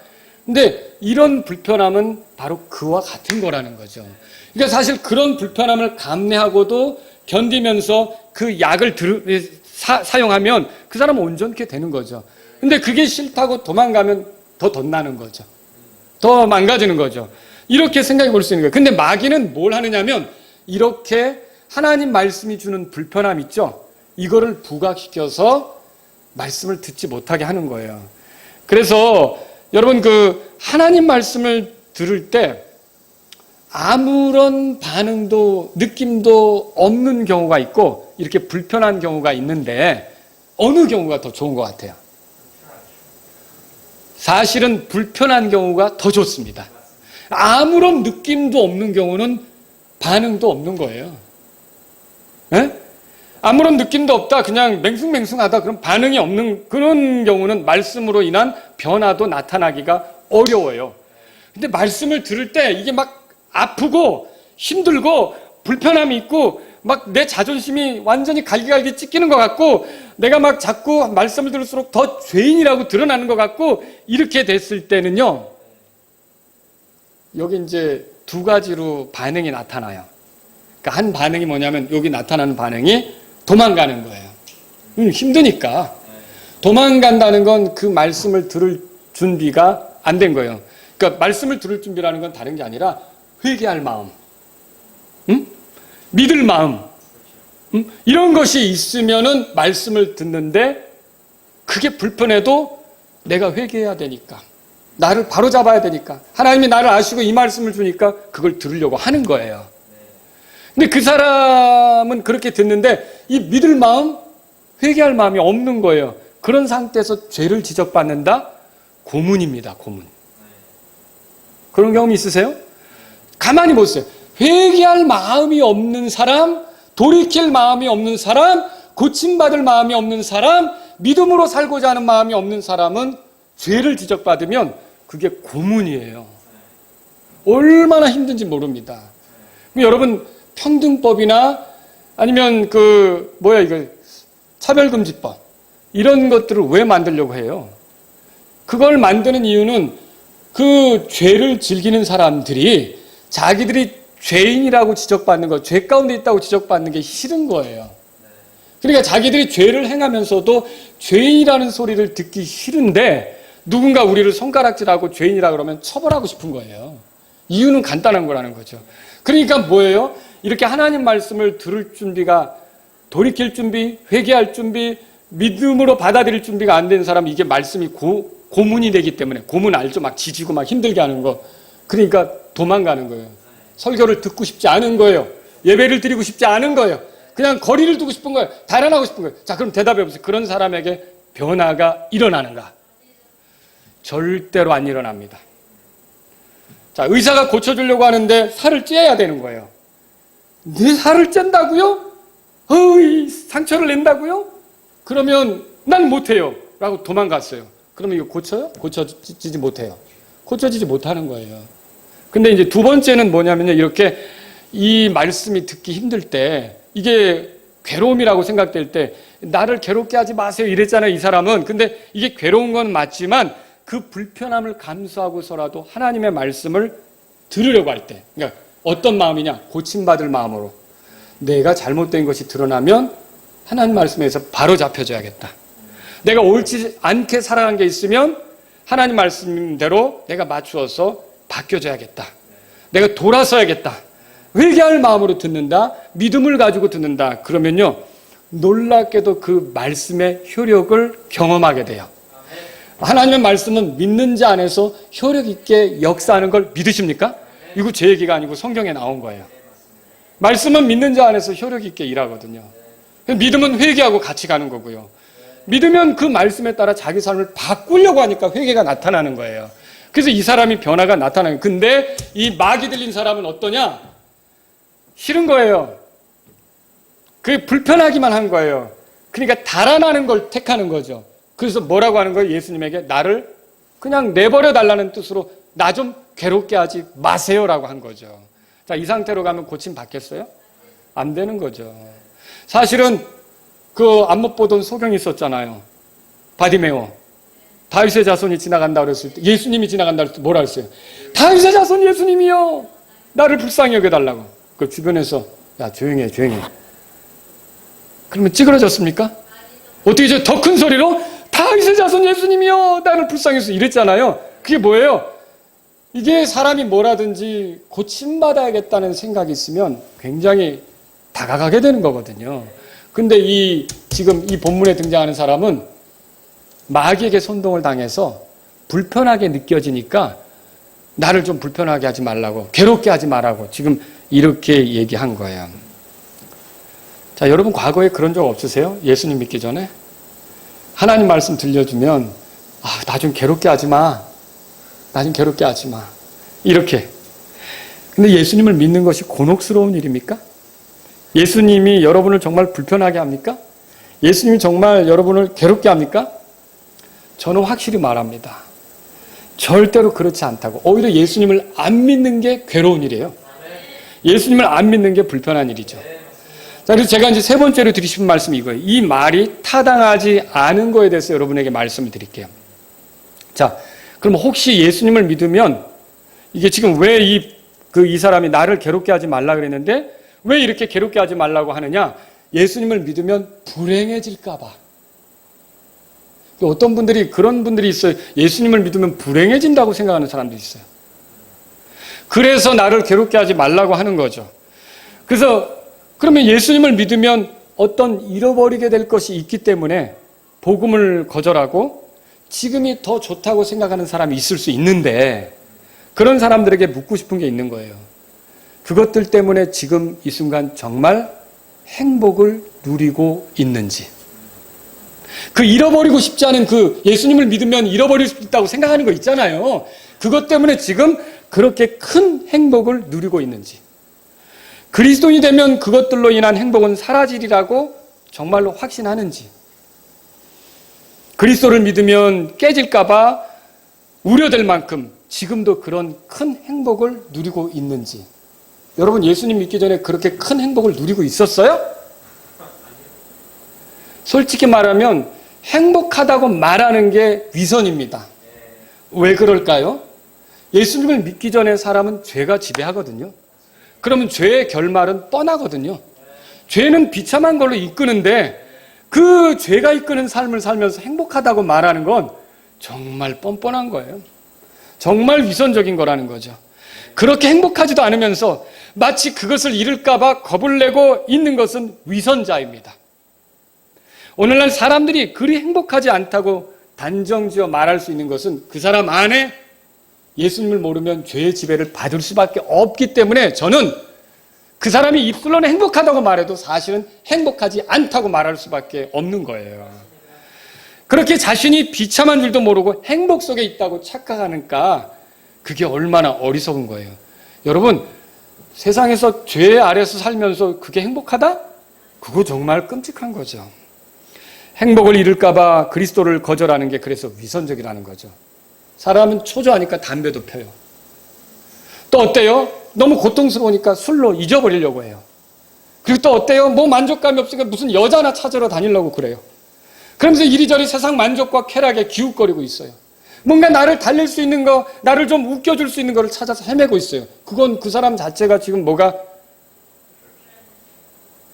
A: 근데 이런 불편함은 바로 그와 같은 거라는 거죠. 그러니까 사실 그런 불편함을 감내하고도 견디면서 그 약을 사용하면 그 사람은 온전케 되는 거죠. 근데 그게 싫다고 도망가면 더 덧나는 거죠. 더 망가지는 거죠. 이렇게 생각해 볼 수 있는 거예요. 근데 마귀는 뭘 하느냐면 이렇게 하나님 말씀이 주는 불편함 있죠? 이거를 부각시켜서 말씀을 듣지 못하게 하는 거예요. 그래서 여러분 그 하나님 말씀을 들을 때 아무런 반응도 느낌도 없는 경우가 있고 이렇게 불편한 경우가 있는데 어느 경우가 더 좋은 것 같아요? 사실은 불편한 경우가 더 좋습니다. 아무런 느낌도 없는 경우는 반응도 없는 거예요. 네? 아무런 느낌도 없다, 그냥 맹숭맹숭하다, 그런 반응이 없는 그런 경우는 말씀으로 인한 변화도 나타나기가 어려워요. 근데 말씀을 들을 때 이게 막 아프고 힘들고 불편함이 있고 막 내 자존심이 완전히 갈기갈기 찢기는 것 같고 내가 막 자꾸 말씀을 들을수록 더 죄인이라고 드러나는 것 같고 이렇게 됐을 때는요, 여기 이제 두 가지로 반응이 나타나요. 그러니까 한 반응이 뭐냐면 여기 나타나는 반응이 도망가는 거예요. 힘드니까. 도망간다는 건 그 말씀을 들을 준비가 안 된 거예요. 그러니까 말씀을 들을 준비라는 건 다른 게 아니라 회개할 마음, 믿을 마음, 이런 것이 있으면은 말씀을 듣는데 그게 불편해도 내가 회개해야 되니까, 나를 바로잡아야 되니까, 하나님이 나를 아시고 이 말씀을 주니까 그걸 들으려고 하는 거예요. 근데 그 사람은 그렇게 듣는데 이 믿을 마음, 회개할 마음이 없는 거예요. 그런 상태에서 죄를 지적받는다? 고문입니다, 고문. 그런 경험 있으세요? 가만히 보세요. 회개할 마음이 없는 사람, 돌이킬 마음이 없는 사람, 고침받을 마음이 없는 사람, 믿음으로 살고자 하는 마음이 없는 사람은 죄를 지적받으면 그게 고문이에요. 얼마나 힘든지 모릅니다. 여러분, 평등법이나 아니면 차별금지법, 이런 것들을 왜 만들려고 해요? 그걸 만드는 이유는 그 죄를 즐기는 사람들이 자기들이 죄인이라고 지적받는 거, 죄 가운데 있다고 지적받는 게 싫은 거예요. 그러니까 자기들이 죄를 행하면서도 죄인이라는 소리를 듣기 싫은데 누군가 우리를 손가락질하고 죄인이라고 그러면 처벌하고 싶은 거예요. 이유는 간단한 거라는 거죠. 그러니까 뭐예요? 이렇게 하나님 말씀을 들을 준비가, 돌이킬 준비, 회개할 준비, 믿음으로 받아들일 준비가 안 된 사람은 이게 말씀이 고문이 되기 때문에, 고문 알죠? 막 지지고 막 힘들게 하는 거. 그러니까 도망가는 거예요. 설교를 듣고 싶지 않은 거예요. 예배를 드리고 싶지 않은 거예요. 그냥 거리를 두고 싶은 거예요. 달아나고 싶은 거예요. 자, 그럼 대답해 보세요. 그런 사람에게 변화가 일어나는가? 절대로 안 일어납니다. 자, 의사가 고쳐주려고 하는데 살을 째야 되는 거예요. 내 살을 짠다고요? 상처를 낸다고요? 그러면 난 못해요 라고 도망갔어요. 그러면 이거 고쳐요? 고쳐지지 못해요. 고쳐지지 못하는 거예요. 근데 이제 두 번째는 뭐냐면요, 이렇게 이 말씀이 듣기 힘들 때, 이게 괴로움이라고 생각될 때, 나를 괴롭게 하지 마세요 이랬잖아요, 이 사람은. 근데 이게 괴로운 건 맞지만 그 불편함을 감수하고서라도 하나님의 말씀을 들으려고 할 때, 그러니까 어떤 마음이냐? 고침받을 마음으로. 내가 잘못된 것이 드러나면 하나님 말씀에서 바로 잡혀줘야겠다. 내가 옳지 않게 살아간 게 있으면 하나님 말씀대로 내가 맞추어서 바뀌어줘야겠다. 내가 돌아서야겠다. 회개할 마음으로 듣는다. 믿음을 가지고 듣는다. 그러면요, 놀랍게도 그 말씀의 효력을 경험하게 돼요. 하나님의 말씀은 믿는 자 안에서 효력 있게 역사하는 걸 믿으십니까? 이거 제 얘기가 아니고 성경에 나온 거예요. 말씀은 믿는 자 안에서 효력 있게 일하거든요. 믿음은 회개하고 같이 가는 거고요. 믿으면 그 말씀에 따라 자기 삶을 바꾸려고 하니까 회개가 나타나는 거예요. 그래서 이 사람이 변화가 나타나요. 근데 이 막이 들린 사람은 어떠냐? 싫은 거예요. 그게 불편하기만 한 거예요. 그러니까 달아나는 걸 택하는 거죠. 그래서 뭐라고 하는 거예요? 예수님에게 나를 그냥 내버려 달라는 뜻으로 나 좀 괴롭게 하지 마세요라고 한 거죠. 자, 이 상태로 가면 고침 받겠어요? 안 되는 거죠. 사실은 그 안 못 보던 소경이 있었잖아요. 바디메오. 다윗의 자손이 지나간다 그랬을 때, 예수님이 지나간다 그랬을 때 뭐라 그랬어요? 다윗의 자손 예수님이요, 나를 불쌍히 여겨달라고. 그 주변에서 야, 조용히 해, 조용히 해. 그러면 찌그러졌습니까? 어떻게 이제 더 큰 소리로 다윗의 자손 예수님이요, 나를 불쌍히 여겨서 이랬잖아요. 그게 뭐예요? 이게 사람이 뭐라든지 고침받아야겠다는 생각이 있으면 굉장히 다가가게 되는 거거든요. 근데 지금 이 본문에 등장하는 사람은 마귀에게 선동을 당해서 불편하게 느껴지니까 나를 좀 불편하게 하지 말라고, 괴롭게 하지 말라고 지금 이렇게 얘기한 거예요. 자, 여러분 과거에 그런 적 없으세요? 예수님 믿기 전에? 하나님 말씀 들려주면 나 좀 괴롭게 하지 마. 나 좀 괴롭게 하지 마. 이렇게. 근데 예수님을 믿는 것이 곤혹스러운 일입니까? 예수님이 여러분을 정말 불편하게 합니까? 예수님이 정말 여러분을 괴롭게 합니까? 저는 확실히 말합니다. 절대로 그렇지 않다고. 오히려 예수님을 안 믿는 게 괴로운 일이에요. 예수님을 안 믿는 게 불편한 일이죠. 자, 그래서 제가 이제 세 번째로 드리고 싶은 말씀이 이거예요. 이 말이 타당하지 않은 거에 대해서 여러분에게 말씀을 드릴게요. 자, 그럼 혹시 예수님을 믿으면 이게 지금 왜 이 사람이 나를 괴롭게 하지 말라 그랬는데 왜 이렇게 괴롭게 하지 말라고 하느냐? 예수님을 믿으면 불행해질까 봐. 어떤 분들이 그런 분들이 있어요. 예수님을 믿으면 불행해진다고 생각하는 사람들이 있어요. 그래서 나를 괴롭게 하지 말라고 하는 거죠. 그래서 그러면 예수님을 믿으면 어떤 잃어버리게 될 것이 있기 때문에 복음을 거절하고 지금이 더 좋다고 생각하는 사람이 있을 수 있는데 그런 사람들에게 묻고 싶은 게 있는 거예요. 그것들 때문에 지금 이 순간 정말 행복을 누리고 있는지. 그 잃어버리고 싶지 않은 그 예수님을 믿으면 잃어버릴 수 있다고 생각하는 거 있잖아요. 그것 때문에 지금 그렇게 큰 행복을 누리고 있는지. 그리스도인이 되면 그것들로 인한 행복은 사라지리라고 정말로 확신하는지. 그리스도를 믿으면 깨질까 봐 우려될 만큼 지금도 그런 큰 행복을 누리고 있는지. 여러분 예수님 믿기 전에 그렇게 큰 행복을 누리고 있었어요? 솔직히 말하면 행복하다고 말하는 게 위선입니다. 왜 그럴까요? 예수님을 믿기 전에 사람은 죄가 지배하거든요. 그러면 죄의 결말은 뻔하거든요. 죄는 비참한 걸로 이끄는데 그 죄가 이끄는 삶을 살면서 행복하다고 말하는 건 정말 뻔뻔한 거예요. 정말 위선적인 거라는 거죠. 그렇게 행복하지도 않으면서 마치 그것을 잃을까 봐 겁을 내고 있는 것은 위선자입니다. 오늘날 사람들이 그리 행복하지 않다고 단정지어 말할 수 있는 것은 그 사람 안에 예수님을 모르면 죄의 지배를 받을 수밖에 없기 때문에 저는 그 사람이 입술로는 행복하다고 말해도 사실은 행복하지 않다고 말할 수밖에 없는 거예요. 그렇게 자신이 비참한 줄도 모르고 행복 속에 있다고 착각하니까 그게 얼마나 어리석은 거예요. 여러분, 세상에서 죄 아래서 살면서 그게 행복하다? 그거 정말 끔찍한 거죠. 행복을 잃을까 봐 그리스도를 거절하는 게 그래서 위선적이라는 거죠. 사람은 초조하니까 담배도 펴요. 또 어때요? 너무 고통스러우니까 술로 잊어버리려고 해요. 그리고 또 어때요? 뭐 만족감이 없으니까 무슨 여자나 찾으러 다니려고 그래요. 그러면서 이리저리 세상 만족과 쾌락에 기웃거리고 있어요. 뭔가 나를 달랠 수 있는 거, 나를 좀 웃겨줄 수 있는 거를 찾아서 헤매고 있어요. 그건 그 사람 자체가 지금 뭐가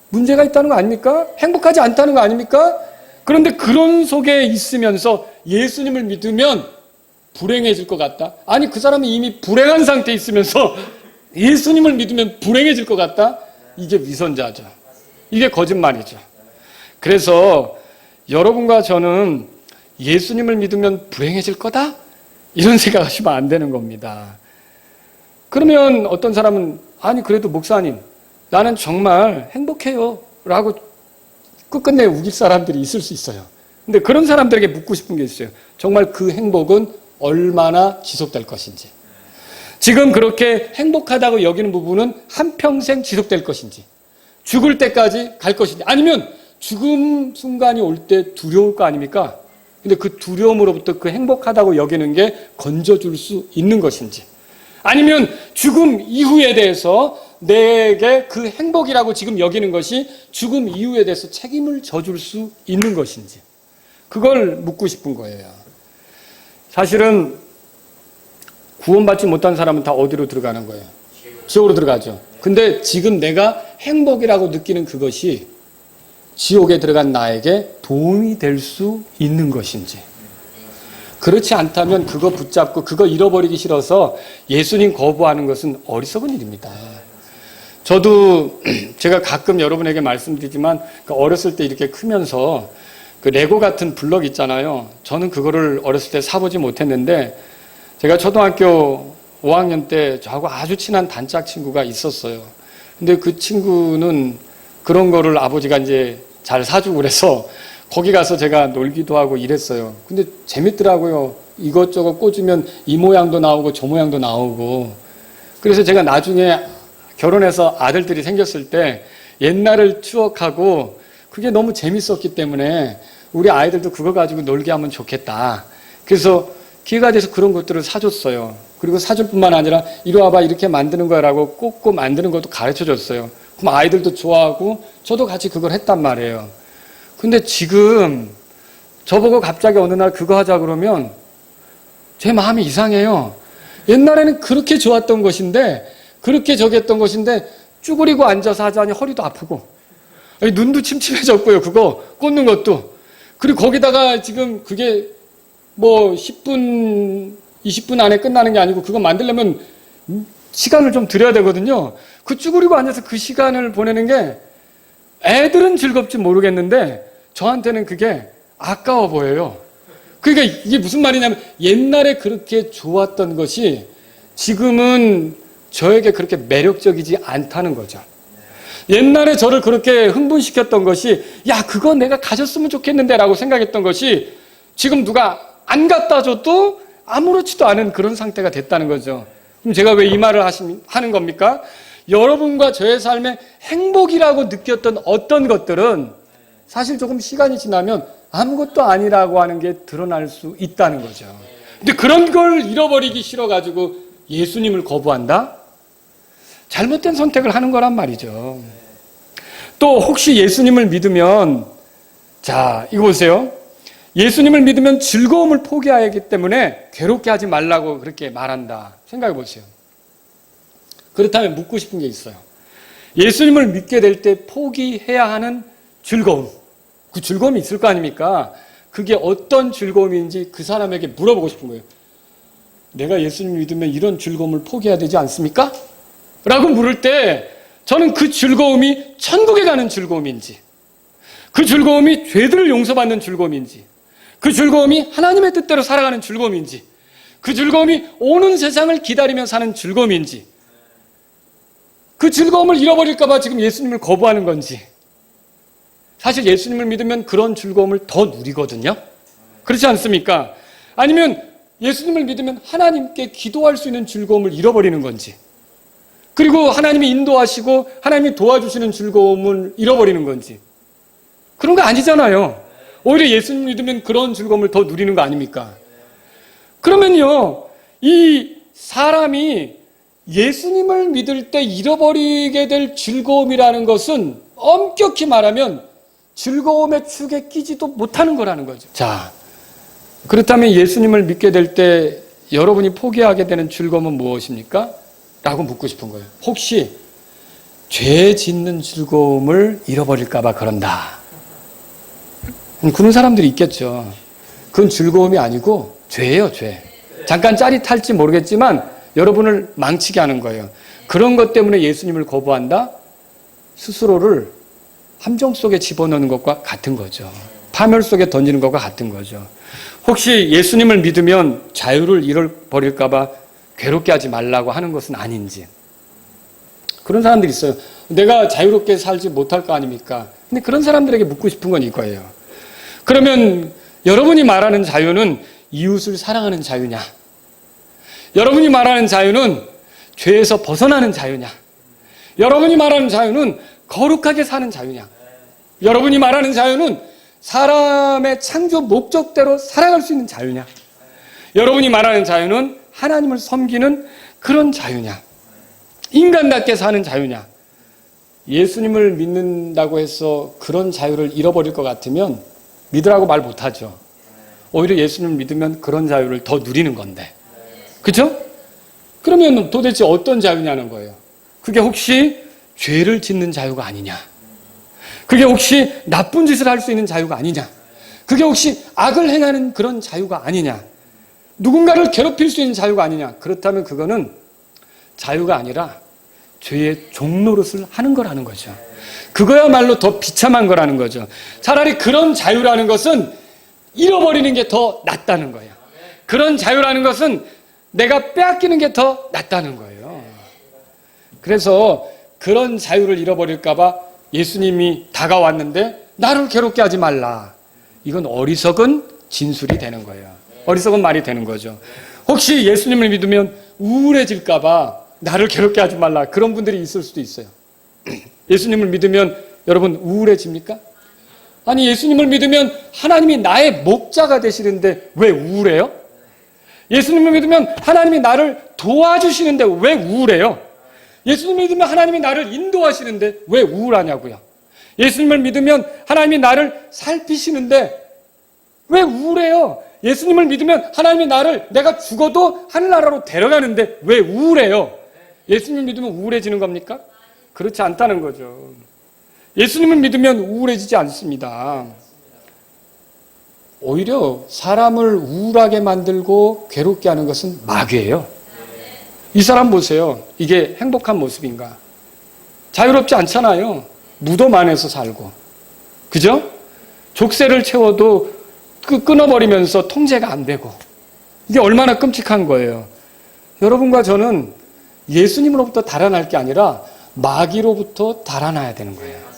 A: 문제가 있다는 거 아닙니까? 행복하지 않다는 거 아닙니까? 그런데 그런 속에 있으면서 예수님을 믿으면 불행해질 것 같다? 아니, 그 사람이 이미 불행한 상태에 있으면서 예수님을 믿으면 불행해질 것 같다? 이게 위선자죠. 이게 거짓말이죠. 그래서 여러분과 저는 예수님을 믿으면 불행해질 거다? 이런 생각하시면 안 되는 겁니다. 그러면 어떤 사람은 아니 그래도 목사님 나는 정말 행복해요 라고 끝끝내 우길 사람들이 있을 수 있어요. 근데 그런 사람들에게 묻고 싶은 게 있어요. 정말 그 행복은 얼마나 지속될 것인지. 지금 그렇게 행복하다고 여기는 부분은 한평생 지속될 것인지, 죽을 때까지 갈 것인지, 아니면 죽음 순간이 올 때 두려울 거 아닙니까? 근데 그 두려움으로부터 그 행복하다고 여기는 게 건져줄 수 있는 것인지, 아니면 죽음 이후에 대해서 내게 그 행복이라고 지금 여기는 것이 죽음 이후에 대해서 책임을 져줄 수 있는 것인지, 그걸 묻고 싶은 거예요. 사실은 구원받지 못한 사람은 다 어디로 들어가는 거예요? 지옥으로 들어가죠. 근데 지금 내가 행복이라고 느끼는 그것이 지옥에 들어간 나에게 도움이 될 수 있는 것인지, 그렇지 않다면 그거 붙잡고 그거 잃어버리기 싫어서 예수님 거부하는 것은 어리석은 일입니다. 저도 제가 가끔 여러분에게 말씀드리지만 어렸을 때 이렇게 크면서 그 레고 같은 블럭 있잖아요. 저는 그거를 어렸을 때 사보지 못했는데 제가 초등학교 5학년 때 저하고 아주 친한 단짝 친구가 있었어요. 근데 그 친구는 그런 거를 아버지가 이제 잘 사주고 그래서 거기 가서 제가 놀기도 하고 이랬어요. 근데 재밌더라고요. 이것저것 꽂으면 이 모양도 나오고 저 모양도 나오고. 그래서 제가 나중에 결혼해서 아들들이 생겼을 때 옛날을 추억하고 그게 너무 재밌었기 때문에 우리 아이들도 그거 가지고 놀게 하면 좋겠다. 그래서 기회가 돼서 그런 것들을 사줬어요. 그리고 사줄 뿐만 아니라 이리 와봐 이렇게 만드는 거라고 꽂고 만드는 것도 가르쳐줬어요. 그럼 아이들도 좋아하고 저도 같이 그걸 했단 말이에요. 근데 지금 저보고 갑자기 어느 날 그거 하자 그러면 제 마음이 이상해요. 옛날에는 그렇게 좋았던 것인데 그렇게 저기 했던 것인데 쭈그리고 앉아서 하자니 허리도 아프고 눈도 침침해졌고요. 그거 꽂는 것도. 그리고 거기다가 지금 그게 뭐 10분, 20분 안에 끝나는 게 아니고 그거 만들려면 시간을 좀 들여야 되거든요. 그 쭈그리고 앉아서 그 시간을 보내는 게 애들은 즐겁지 모르겠는데 저한테는 그게 아까워 보여요. 그러니까 이게 무슨 말이냐면 옛날에 그렇게 좋았던 것이 지금은 저에게 그렇게 매력적이지 않다는 거죠. 옛날에 저를 그렇게 흥분시켰던 것이 야 그거 내가 가졌으면 좋겠는데 라고 생각했던 것이 지금 누가 안 갖다 줘도 아무렇지도 않은 그런 상태가 됐다는 거죠. 그럼 제가 왜 이 말을 하는 겁니까? 여러분과 저의 삶에 행복이라고 느꼈던 어떤 것들은 사실 조금 시간이 지나면 아무것도 아니라고 하는 게 드러날 수 있다는 거죠. 근데 그런 걸 잃어버리기 싫어가지고 예수님을 거부한다? 잘못된 선택을 하는 거란 말이죠. 또 혹시 예수님을 믿으면 자 이거 보세요. 예수님을 믿으면 즐거움을 포기하기 때문에 괴롭게 하지 말라고 그렇게 말한다. 생각해 보세요. 그렇다면 묻고 싶은 게 있어요. 예수님을 믿게 될 때 포기해야 하는 즐거움. 그 즐거움이 있을 거 아닙니까? 그게 어떤 즐거움인지 그 사람에게 물어보고 싶은 거예요. 내가 예수님을 믿으면 이런 즐거움을 포기해야 되지 않습니까? 라고 물을 때 저는 그 즐거움이 천국에 가는 즐거움인지 그 즐거움이 죄들을 용서받는 즐거움인지 그 즐거움이 하나님의 뜻대로 살아가는 즐거움인지 그 즐거움이 오는 세상을 기다리며 사는 즐거움인지 그 즐거움을 잃어버릴까 봐 지금 예수님을 거부하는 건지 사실 예수님을 믿으면 그런 즐거움을 더 누리거든요. 그렇지 않습니까? 아니면 예수님을 믿으면 하나님께 기도할 수 있는 즐거움을 잃어버리는 건지 그리고 하나님이 인도하시고 하나님이 도와주시는 즐거움을 잃어버리는 건지 그런 거 아니잖아요. 오히려 예수님 믿으면 그런 즐거움을 더 누리는 거 아닙니까? 그러면요, 이 사람이 예수님을 믿을 때 잃어버리게 될 즐거움이라는 것은 엄격히 말하면 즐거움의 축에 끼지도 못하는 거라는 거죠. 자, 그렇다면 예수님을 믿게 될 때 여러분이 포기하게 되는 즐거움은 무엇입니까? 라고 묻고 싶은 거예요. 혹시 죄 짓는 즐거움을 잃어버릴까 봐 그런다. 그런 사람들이 있겠죠. 그건 즐거움이 아니고 죄예요, 죄. 잠깐 짜릿할지 모르겠지만 여러분을 망치게 하는 거예요. 그런 것 때문에 예수님을 거부한다? 스스로를 함정 속에 집어넣는 것과 같은 거죠. 파멸 속에 던지는 것과 같은 거죠. 혹시 예수님을 믿으면 자유를 잃어버릴까 봐 괴롭게 하지 말라고 하는 것은 아닌지. 그런 사람들이 있어요. 내가 자유롭게 살지 못할 거 아닙니까? 근데 그런 사람들에게 묻고 싶은 건 이거예요. 그러면 여러분이 말하는 자유는 이웃을 사랑하는 자유냐? 여러분이 말하는 자유는 죄에서 벗어나는 자유냐? 여러분이 말하는 자유는 거룩하게 사는 자유냐? 여러분이 말하는 자유는 사람의 창조 목적대로 살아갈 수 있는 자유냐? 여러분이 말하는 자유는 하나님을 섬기는 그런 자유냐? 인간답게 사는 자유냐? 예수님을 믿는다고 해서 그런 자유를 잃어버릴 것 같으면 믿으라고 말 못하죠. 오히려 예수님을 믿으면 그런 자유를 더 누리는 건데. 그렇죠? 그러면 도대체 어떤 자유냐는 거예요. 그게 혹시 죄를 짓는 자유가 아니냐? 그게 혹시 나쁜 짓을 할 수 있는 자유가 아니냐? 그게 혹시 악을 행하는 그런 자유가 아니냐? 누군가를 괴롭힐 수 있는 자유가 아니냐? 그렇다면 그거는 자유가 아니라 죄의 종노릇을 하는 거라는 거죠. 그거야말로 더 비참한 거라는 거죠. 차라리 그런 자유라는 것은 잃어버리는 게 더 낫다는 거예요. 그런 자유라는 것은 내가 빼앗기는 게 더 낫다는 거예요. 그래서 그런 자유를 잃어버릴까 봐 예수님이 다가왔는데 나를 괴롭게 하지 말라. 이건 어리석은 진술이 되는 거예요. 어리석은 말이 되는 거죠. 혹시 예수님을 믿으면 우울해질까 봐 나를 괴롭게 하지 말라. 그런 분들이 있을 수도 있어요. 예수님을 믿으면 여러분 우울해집니까? 아니, 예수님을 믿으면 하나님이 나의 목자가 되시는데 왜 우울해요? 예수님을 믿으면 하나님이 나를 도와주시는데 왜 우울해요? 예수님을 믿으면 하나님이 나를 인도하시는데 왜 우울하냐고요? 예수님을 믿으면 하나님이 나를 살피시는데 왜 우울해요? 예수님을 믿으면 하나님이 나를 내가 죽어도 하늘나라로 데려가는데 왜 우울해요? 예수님을 믿으면 우울해지는 겁니까? 그렇지 않다는 거죠. 예수님을 믿으면 우울해지지 않습니다. 오히려 사람을 우울하게 만들고 괴롭게 하는 것은 마귀예요. 이 사람 보세요. 이게 행복한 모습인가? 자유롭지 않잖아요. 무덤 안에서 살고. 그죠? 족쇄를 채워도 끊어버리면서 통제가 안 되고. 이게 얼마나 끔찍한 거예요. 여러분과 저는 예수님으로부터 달아날 게 아니라 마귀로부터 달아나야 되는 거예요.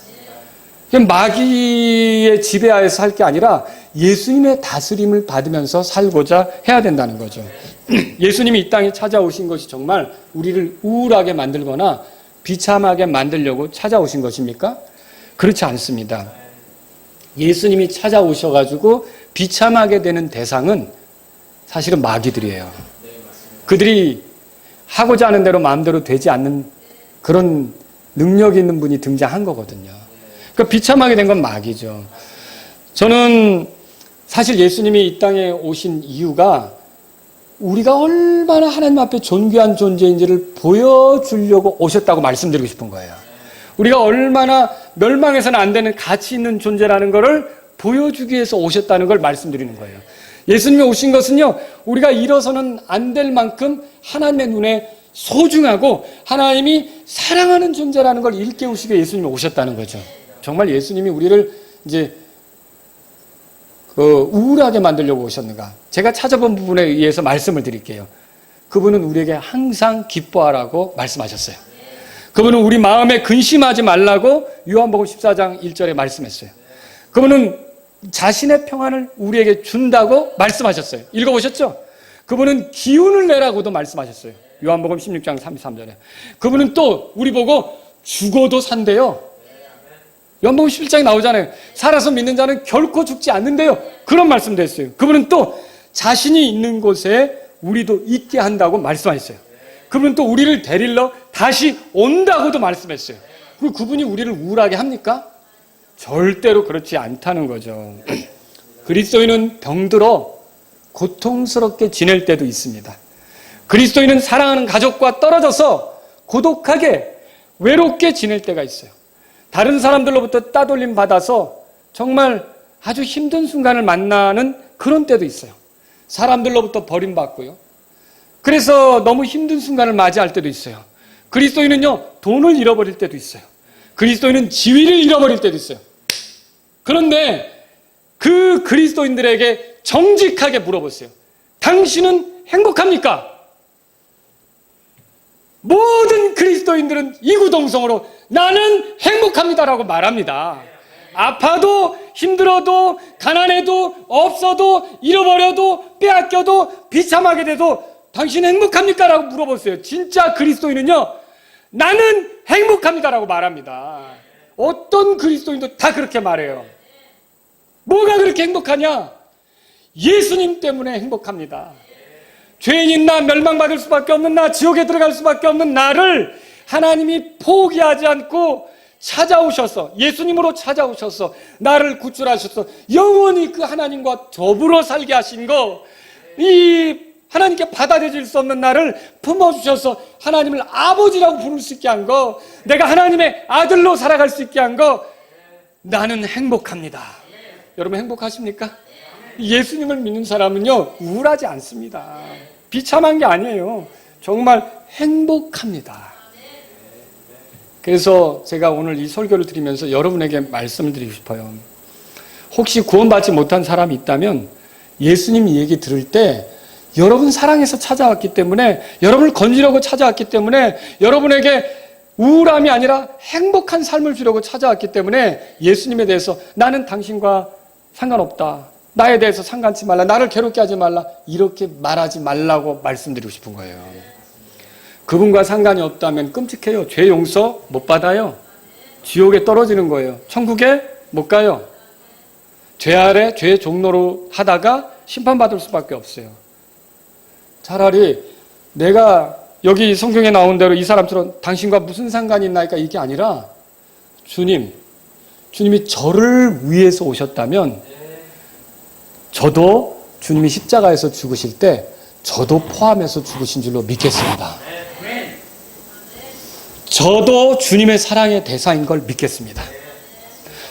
A: 마귀의 지배하에서 살 게 아니라 예수님의 다스림을 받으면서 살고자 해야 된다는 거죠. 예수님이 이 땅에 찾아오신 것이 정말 우리를 우울하게 만들거나 비참하게 만들려고 찾아오신 것입니까? 그렇지 않습니다. 예수님이 찾아오셔가지고 비참하게 되는 대상은 사실은 마귀들이에요. 그들이 하고자 하는 대로 마음대로 되지 않는 그런 능력 있는 분이 등장한 거거든요. 그러니까 비참하게 된 건 마귀죠. 저는 사실 예수님이 이 땅에 오신 이유가 우리가 얼마나 하나님 앞에 존귀한 존재인지를 보여주려고 오셨다고 말씀드리고 싶은 거예요. 우리가 얼마나 멸망해서는 안 되는 가치 있는 존재라는 것을 보여주기 위해서 오셨다는 걸 말씀드리는 거예요. 예수님이 오신 것은요, 우리가 일어서는 안 될 만큼 하나님의 눈에 소중하고 하나님이 사랑하는 존재라는 걸 일깨우시게 예수님이 오셨다는 거죠. 정말 예수님이 우리를 이제 우울하게 만들려고 오셨는가? 제가 찾아본 부분에 의해서 말씀을 드릴게요. 그분은 우리에게 항상 기뻐하라고 말씀하셨어요. 그분은 우리 마음에 근심하지 말라고 요한복음 14장 1절에 말씀했어요. 그분은 자신의 평안을 우리에게 준다고 말씀하셨어요. 읽어보셨죠? 그분은 기운을 내라고도 말씀하셨어요. 요한복음 16장 33절에. 그분은 또 우리 보고 죽어도 산대요. 요한복음 11장에 나오잖아요. 살아서 믿는 자는 결코 죽지 않는데요. 그런 말씀도 했어요. 그분은 또 자신이 있는 곳에 우리도 있게 한다고 말씀하셨어요. 그분은 또 우리를 데리러 다시 온다고도 말씀했어요. 그리고 그분이 우리를 우울하게 합니까? 절대로 그렇지 않다는 거죠. 그리스도인은 병들어 고통스럽게 지낼 때도 있습니다. 그리스도인은 사랑하는 가족과 떨어져서 고독하게 외롭게 지낼 때가 있어요. 다른 사람들로부터 따돌림 받아서 정말 아주 힘든 순간을 만나는 그런 때도 있어요. 사람들로부터 버림받고요. 그래서 너무 힘든 순간을 맞이할 때도 있어요. 그리스도인은요, 돈을 잃어버릴 때도 있어요. 그리스도인은 지위를 잃어버릴 때도 있어요. 그런데 그 그리스도인들에게 정직하게 물어보세요. 당신은 행복합니까? 모든 그리스도인들은 이구동성으로 나는 행복합니다라고 말합니다. 아파도 힘들어도 가난해도 없어도 잃어버려도 빼앗겨도 비참하게 돼도 당신 행복합니까? 라고 물어보세요. 진짜 그리스도인은요, 나는 행복합니다라고 말합니다. 어떤 그리스도인도 다 그렇게 말해요. 뭐가 그렇게 행복하냐? 예수님 때문에 행복합니다. 죄인인 나, 멸망받을 수밖에 없는 나, 지옥에 들어갈 수밖에 없는 나를 하나님이 포기하지 않고 찾아오셔서, 예수님으로 찾아오셔서 나를 구출하셔서 영원히 그 하나님과 더불어 살게 하신 거, 이 하나님께 받아들일 수 없는 나를 품어주셔서 하나님을 아버지라고 부를 수 있게 한 거, 내가 하나님의 아들로 살아갈 수 있게 한 거, 나는 행복합니다. 여러분 행복하십니까? 예수님을 믿는 사람은요, 우울하지 않습니다. 비참한 게 아니에요. 정말 행복합니다. 그래서 제가 오늘 이 설교를 드리면서 여러분에게 말씀을 드리고 싶어요. 혹시 구원받지 못한 사람이 있다면 예수님 얘기 들을 때 여러분 사랑해서 찾아왔기 때문에, 여러분을 건지려고 찾아왔기 때문에, 여러분에게 우울함이 아니라 행복한 삶을 주려고 찾아왔기 때문에 예수님에 대해서 나는 당신과 상관없다, 나에 대해서 상관치 말라, 나를 괴롭게 하지 말라, 이렇게 말하지 말라고 말씀드리고 싶은 거예요. 그분과 상관이 없다면 끔찍해요. 죄 용서 못 받아요. 지옥에 떨어지는 거예요. 천국에 못 가요. 죄 아래 죄의 종로로 하다가 심판받을 수밖에 없어요. 차라리 내가 여기 성경에 나온 대로 이 사람처럼 당신과 무슨 상관이 있나니까 이게 아니라 주님이 저를 위해서 오셨다면 저도 주님이 십자가에서 죽으실 때 저도 포함해서 죽으신 줄로 믿겠습니다. 저도 주님의 사랑의 대상인 걸 믿겠습니다.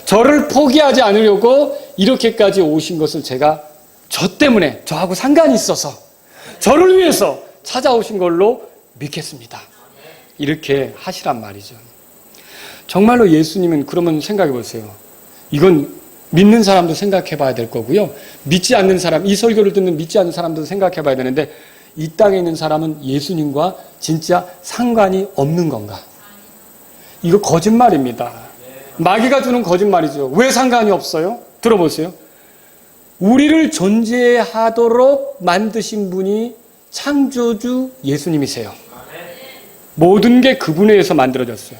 A: 저를 포기하지 않으려고 이렇게까지 오신 것을 제가 저 때문에 저하고 상관이 있어서 저를 위해서 찾아오신 걸로 믿겠습니다. 이렇게 하시란 말이죠. 정말로 예수님은 그러면 생각해 보세요. 이건 믿는 사람도 생각해 봐야 될 거고요. 믿지 않는 사람, 이 설교를 듣는 믿지 않는 사람도 생각해 봐야 되는데 이 땅에 있는 사람은 예수님과 진짜 상관이 없는 건가? 이거 거짓말입니다. 마귀가 주는 거짓말이죠. 왜 상관이 없어요? 들어보세요. 우리를 존재하도록 만드신 분이 창조주 예수님이세요. 모든 게 그분에 의해서 만들어졌어요.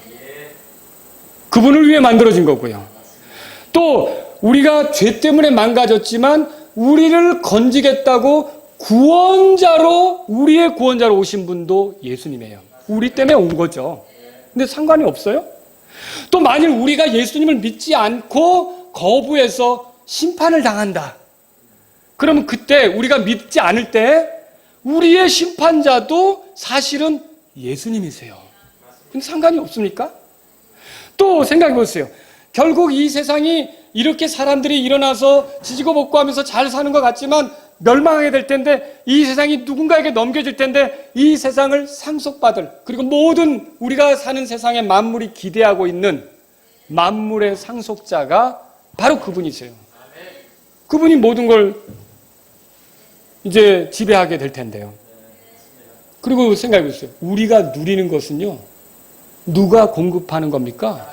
A: 그분을 위해 만들어진 거고요. 또 우리가 죄 때문에 망가졌지만 우리를 건지겠다고 우리의 구원자로 오신 분도 예수님이에요. 우리 때문에 온 거죠. 근데 상관이 없어요? 또 만일 우리가 예수님을 믿지 않고 거부해서 심판을 당한다. 그러면 그때 우리가 믿지 않을 때 우리의 심판자도 사실은 예수님이세요. 근데 상관이 없습니까? 또 생각해 보세요. 결국 이 세상이 이렇게 사람들이 일어나서 지지고 볶고 하면서 잘 사는 것 같지만 멸망하게 될 텐데 이 세상이 누군가에게 넘겨질 텐데 이 세상을 상속받을 그리고 모든 우리가 사는 세상의 만물이 기대하고 있는 만물의 상속자가 바로 그분이세요. 그분이 모든 걸 이제 지배하게 될 텐데요. 그리고 생각해 보세요. 우리가 누리는 것은요. 누가 공급하는 겁니까?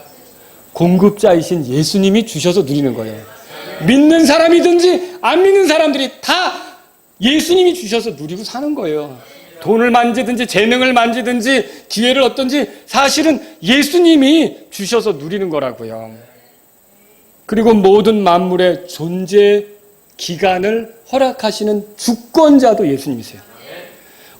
A: 공급자이신 예수님이 주셔서 누리는 거예요. 믿는 사람이든지 안 믿는 사람들이 다 예수님이 주셔서 누리고 사는 거예요. 돈을 만지든지 재능을 만지든지 기회를 얻든지 사실은 예수님이 주셔서 누리는 거라고요. 그리고 모든 만물의 존재 기간을 허락하시는 주권자도 예수님이세요.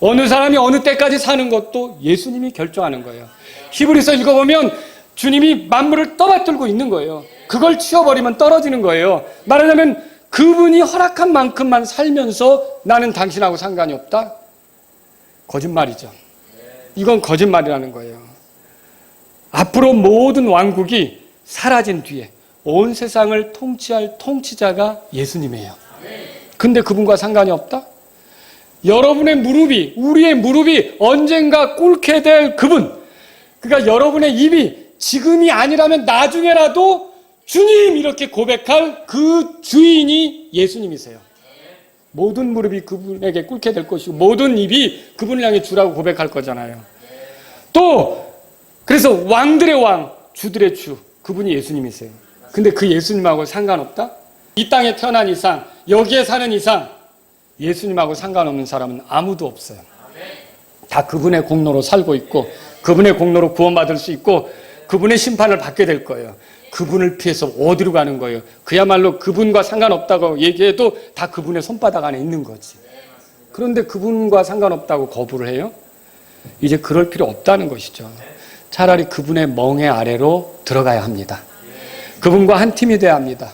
A: 어느 사람이 어느 때까지 사는 것도 예수님이 결정하는 거예요. 히브리서 읽어보면 주님이 만물을 떠받들고 있는 거예요. 그걸 치워버리면 떨어지는 거예요. 말하자면 그분이 허락한 만큼만 살면서 나는 당신하고 상관이 없다? 거짓말이죠. 이건 거짓말이라는 거예요. 앞으로 모든 왕국이 사라진 뒤에 온 세상을 통치할 통치자가 예수님이에요. 근데 그분과 상관이 없다? 여러분의 무릎이, 우리의 무릎이 언젠가 꿇게 될 그분, 그러니까 여러분의 입이 지금이 아니라면 나중에라도 주님 이렇게 고백할 그 주인이 예수님이세요. 모든 무릎이 그분에게 꿇게 될 것이고 모든 입이 그분을 향해 주라고 고백할 거잖아요. 또 그래서 왕들의 왕, 주들의 주, 그분이 예수님이세요. 근데 그 예수님하고 상관없다? 이 땅에 태어난 이상, 여기에 사는 이상 예수님하고 상관없는 사람은 아무도 없어요. 다 그분의 공로로 살고 있고 그분의 공로로 구원받을 수 있고 그분의 심판을 받게 될 거예요. 그분을 피해서 어디로 가는 거예요? 그야말로 그분과 상관없다고 얘기해도 다 그분의 손바닥 안에 있는 거지. 그런데 그분과 상관없다고 거부를 해요? 이제 그럴 필요 없다는 것이죠. 차라리 그분의 멍에 아래로 들어가야 합니다. 그분과 한 팀이 돼야 합니다.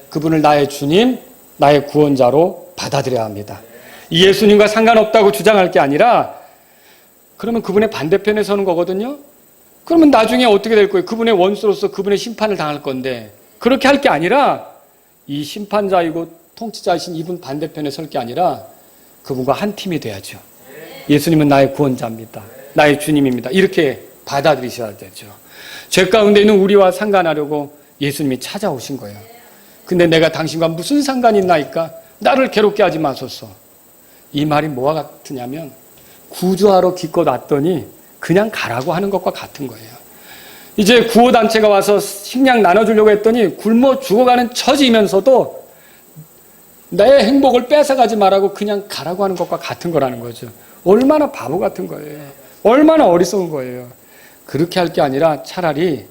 A: 그분을 나의 주님, 나의 구원자로 받아들여야 합니다. 이 예수님과 상관없다고 주장할 게 아니라 그러면 그분의 반대편에 서는 거거든요. 그러면 나중에 어떻게 될 거예요? 그분의 원수로서 그분의 심판을 당할 건데 그렇게 할 게 아니라 이 심판자이고 통치자이신 이분 반대편에 설 게 아니라 그분과 한 팀이 돼야죠. 예수님은 나의 구원자입니다. 나의 주님입니다. 이렇게 받아들이셔야 되죠. 죄 가운데 있는 우리와 상관하려고 예수님이 찾아오신 거예요. 근데 내가 당신과 무슨 상관이 있나이까? 나를 괴롭게 하지 마소서. 이 말이 뭐와 같으냐면 구조하러 기껏 왔더니 그냥 가라고 하는 것과 같은 거예요. 이제 구호단체가 와서 식량 나눠주려고 했더니 굶어 죽어가는 처지면서도 내 행복을 뺏어가지 말라고 그냥 가라고 하는 것과 같은 거라는 거죠. 얼마나 바보 같은 거예요. 얼마나 어리석은 거예요. 그렇게 할 게 아니라 차라리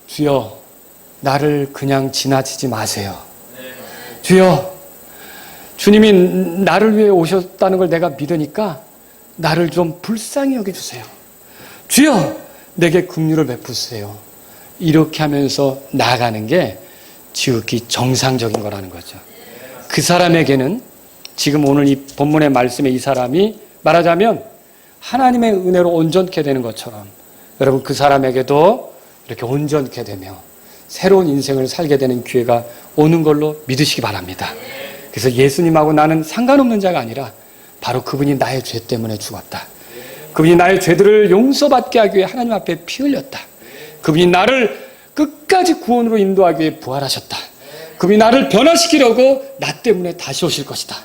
A: 주여, 나를 그냥 지나치지 마세요. 주여, 주님이 나를 위해 오셨다는 걸 내가 믿으니까 나를 좀 불쌍히 여겨주세요. 주여, 내게 긍휼을 베푸세요. 이렇게 하면서 나아가는 게 지극히 정상적인 거라는 거죠. 그 사람에게는 지금 오늘 이 본문의 말씀에 이 사람이 말하자면 하나님의 은혜로 온전케 되는 것처럼 여러분 그 사람에게도 이렇게 온전케 되며 새로운 인생을 살게 되는 기회가 오는 걸로 믿으시기 바랍니다. 그래서 예수님하고 나는 상관없는 자가 아니라 바로 그분이 나의 죄 때문에 죽었다. 그분이 나의 죄들을 용서받게 하기 위해 하나님 앞에 피 흘렸다. 그분이 나를 끝까지 구원으로 인도하기 위해 부활하셨다. 그분이 나를 변화시키려고 나 때문에 다시 오실 것이다.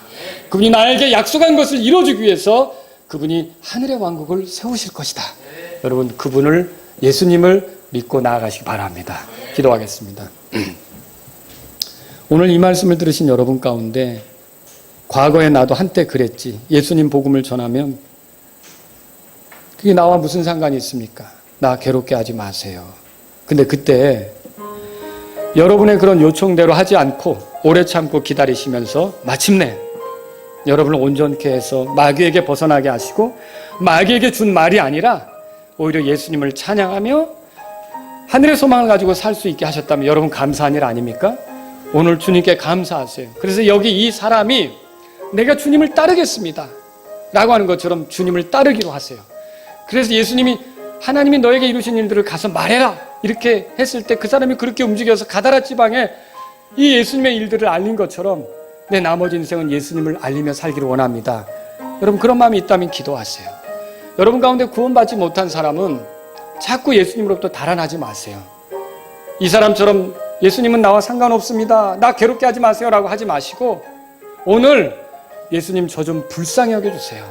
A: 그분이 나에게 약속한 것을 이루어주기 위해서 그분이 하늘의 왕국을 세우실 것이다. 여러분 그분을 예수님을 믿고 나아가시기 바랍니다. 기도하겠습니다. 오늘 이 말씀을 들으신 여러분 가운데 과거에 나도 한때 그랬지. 예수님 복음을 전하면 그게 나와 무슨 상관이 있습니까? 나 괴롭게 하지 마세요. 근데 그때 여러분의 그런 요청대로 하지 않고 오래 참고 기다리시면서 마침내 여러분을 온전케 해서 마귀에게 벗어나게 하시고 마귀에게 준 말이 아니라 오히려 예수님을 찬양하며 하늘의 소망을 가지고 살 수 있게 하셨다면 여러분 감사한 일 아닙니까? 오늘 주님께 감사하세요. 그래서 여기 이 사람이 내가 주님을 따르겠습니다 라고 하는 것처럼 주님을 따르기로 하세요. 그래서 예수님이 하나님이 너에게 이루신 일들을 가서 말해라 이렇게 했을 때 그 사람이 그렇게 움직여서 가다라 지방에 이 예수님의 일들을 알린 것처럼 내 나머지 인생은 예수님을 알리며 살기를 원합니다. 여러분 그런 마음이 있다면 기도하세요. 여러분 가운데 구원받지 못한 사람은 자꾸 예수님으로부터 달아나지 마세요. 이 사람처럼 예수님은 나와 상관없습니다. 나 괴롭게 하지 마세요 라고 하지 마시고 오늘 예수님 저 좀 불쌍히 여겨주세요.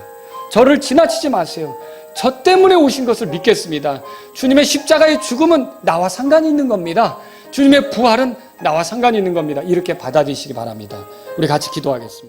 A: 저를 지나치지 마세요. 저 때문에 오신 것을 믿겠습니다. 주님의 십자가의 죽음은 나와 상관이 있는 겁니다. 주님의 부활은 나와 상관이 있는 겁니다. 이렇게 받아들이시기 바랍니다. 우리 같이 기도하겠습니다.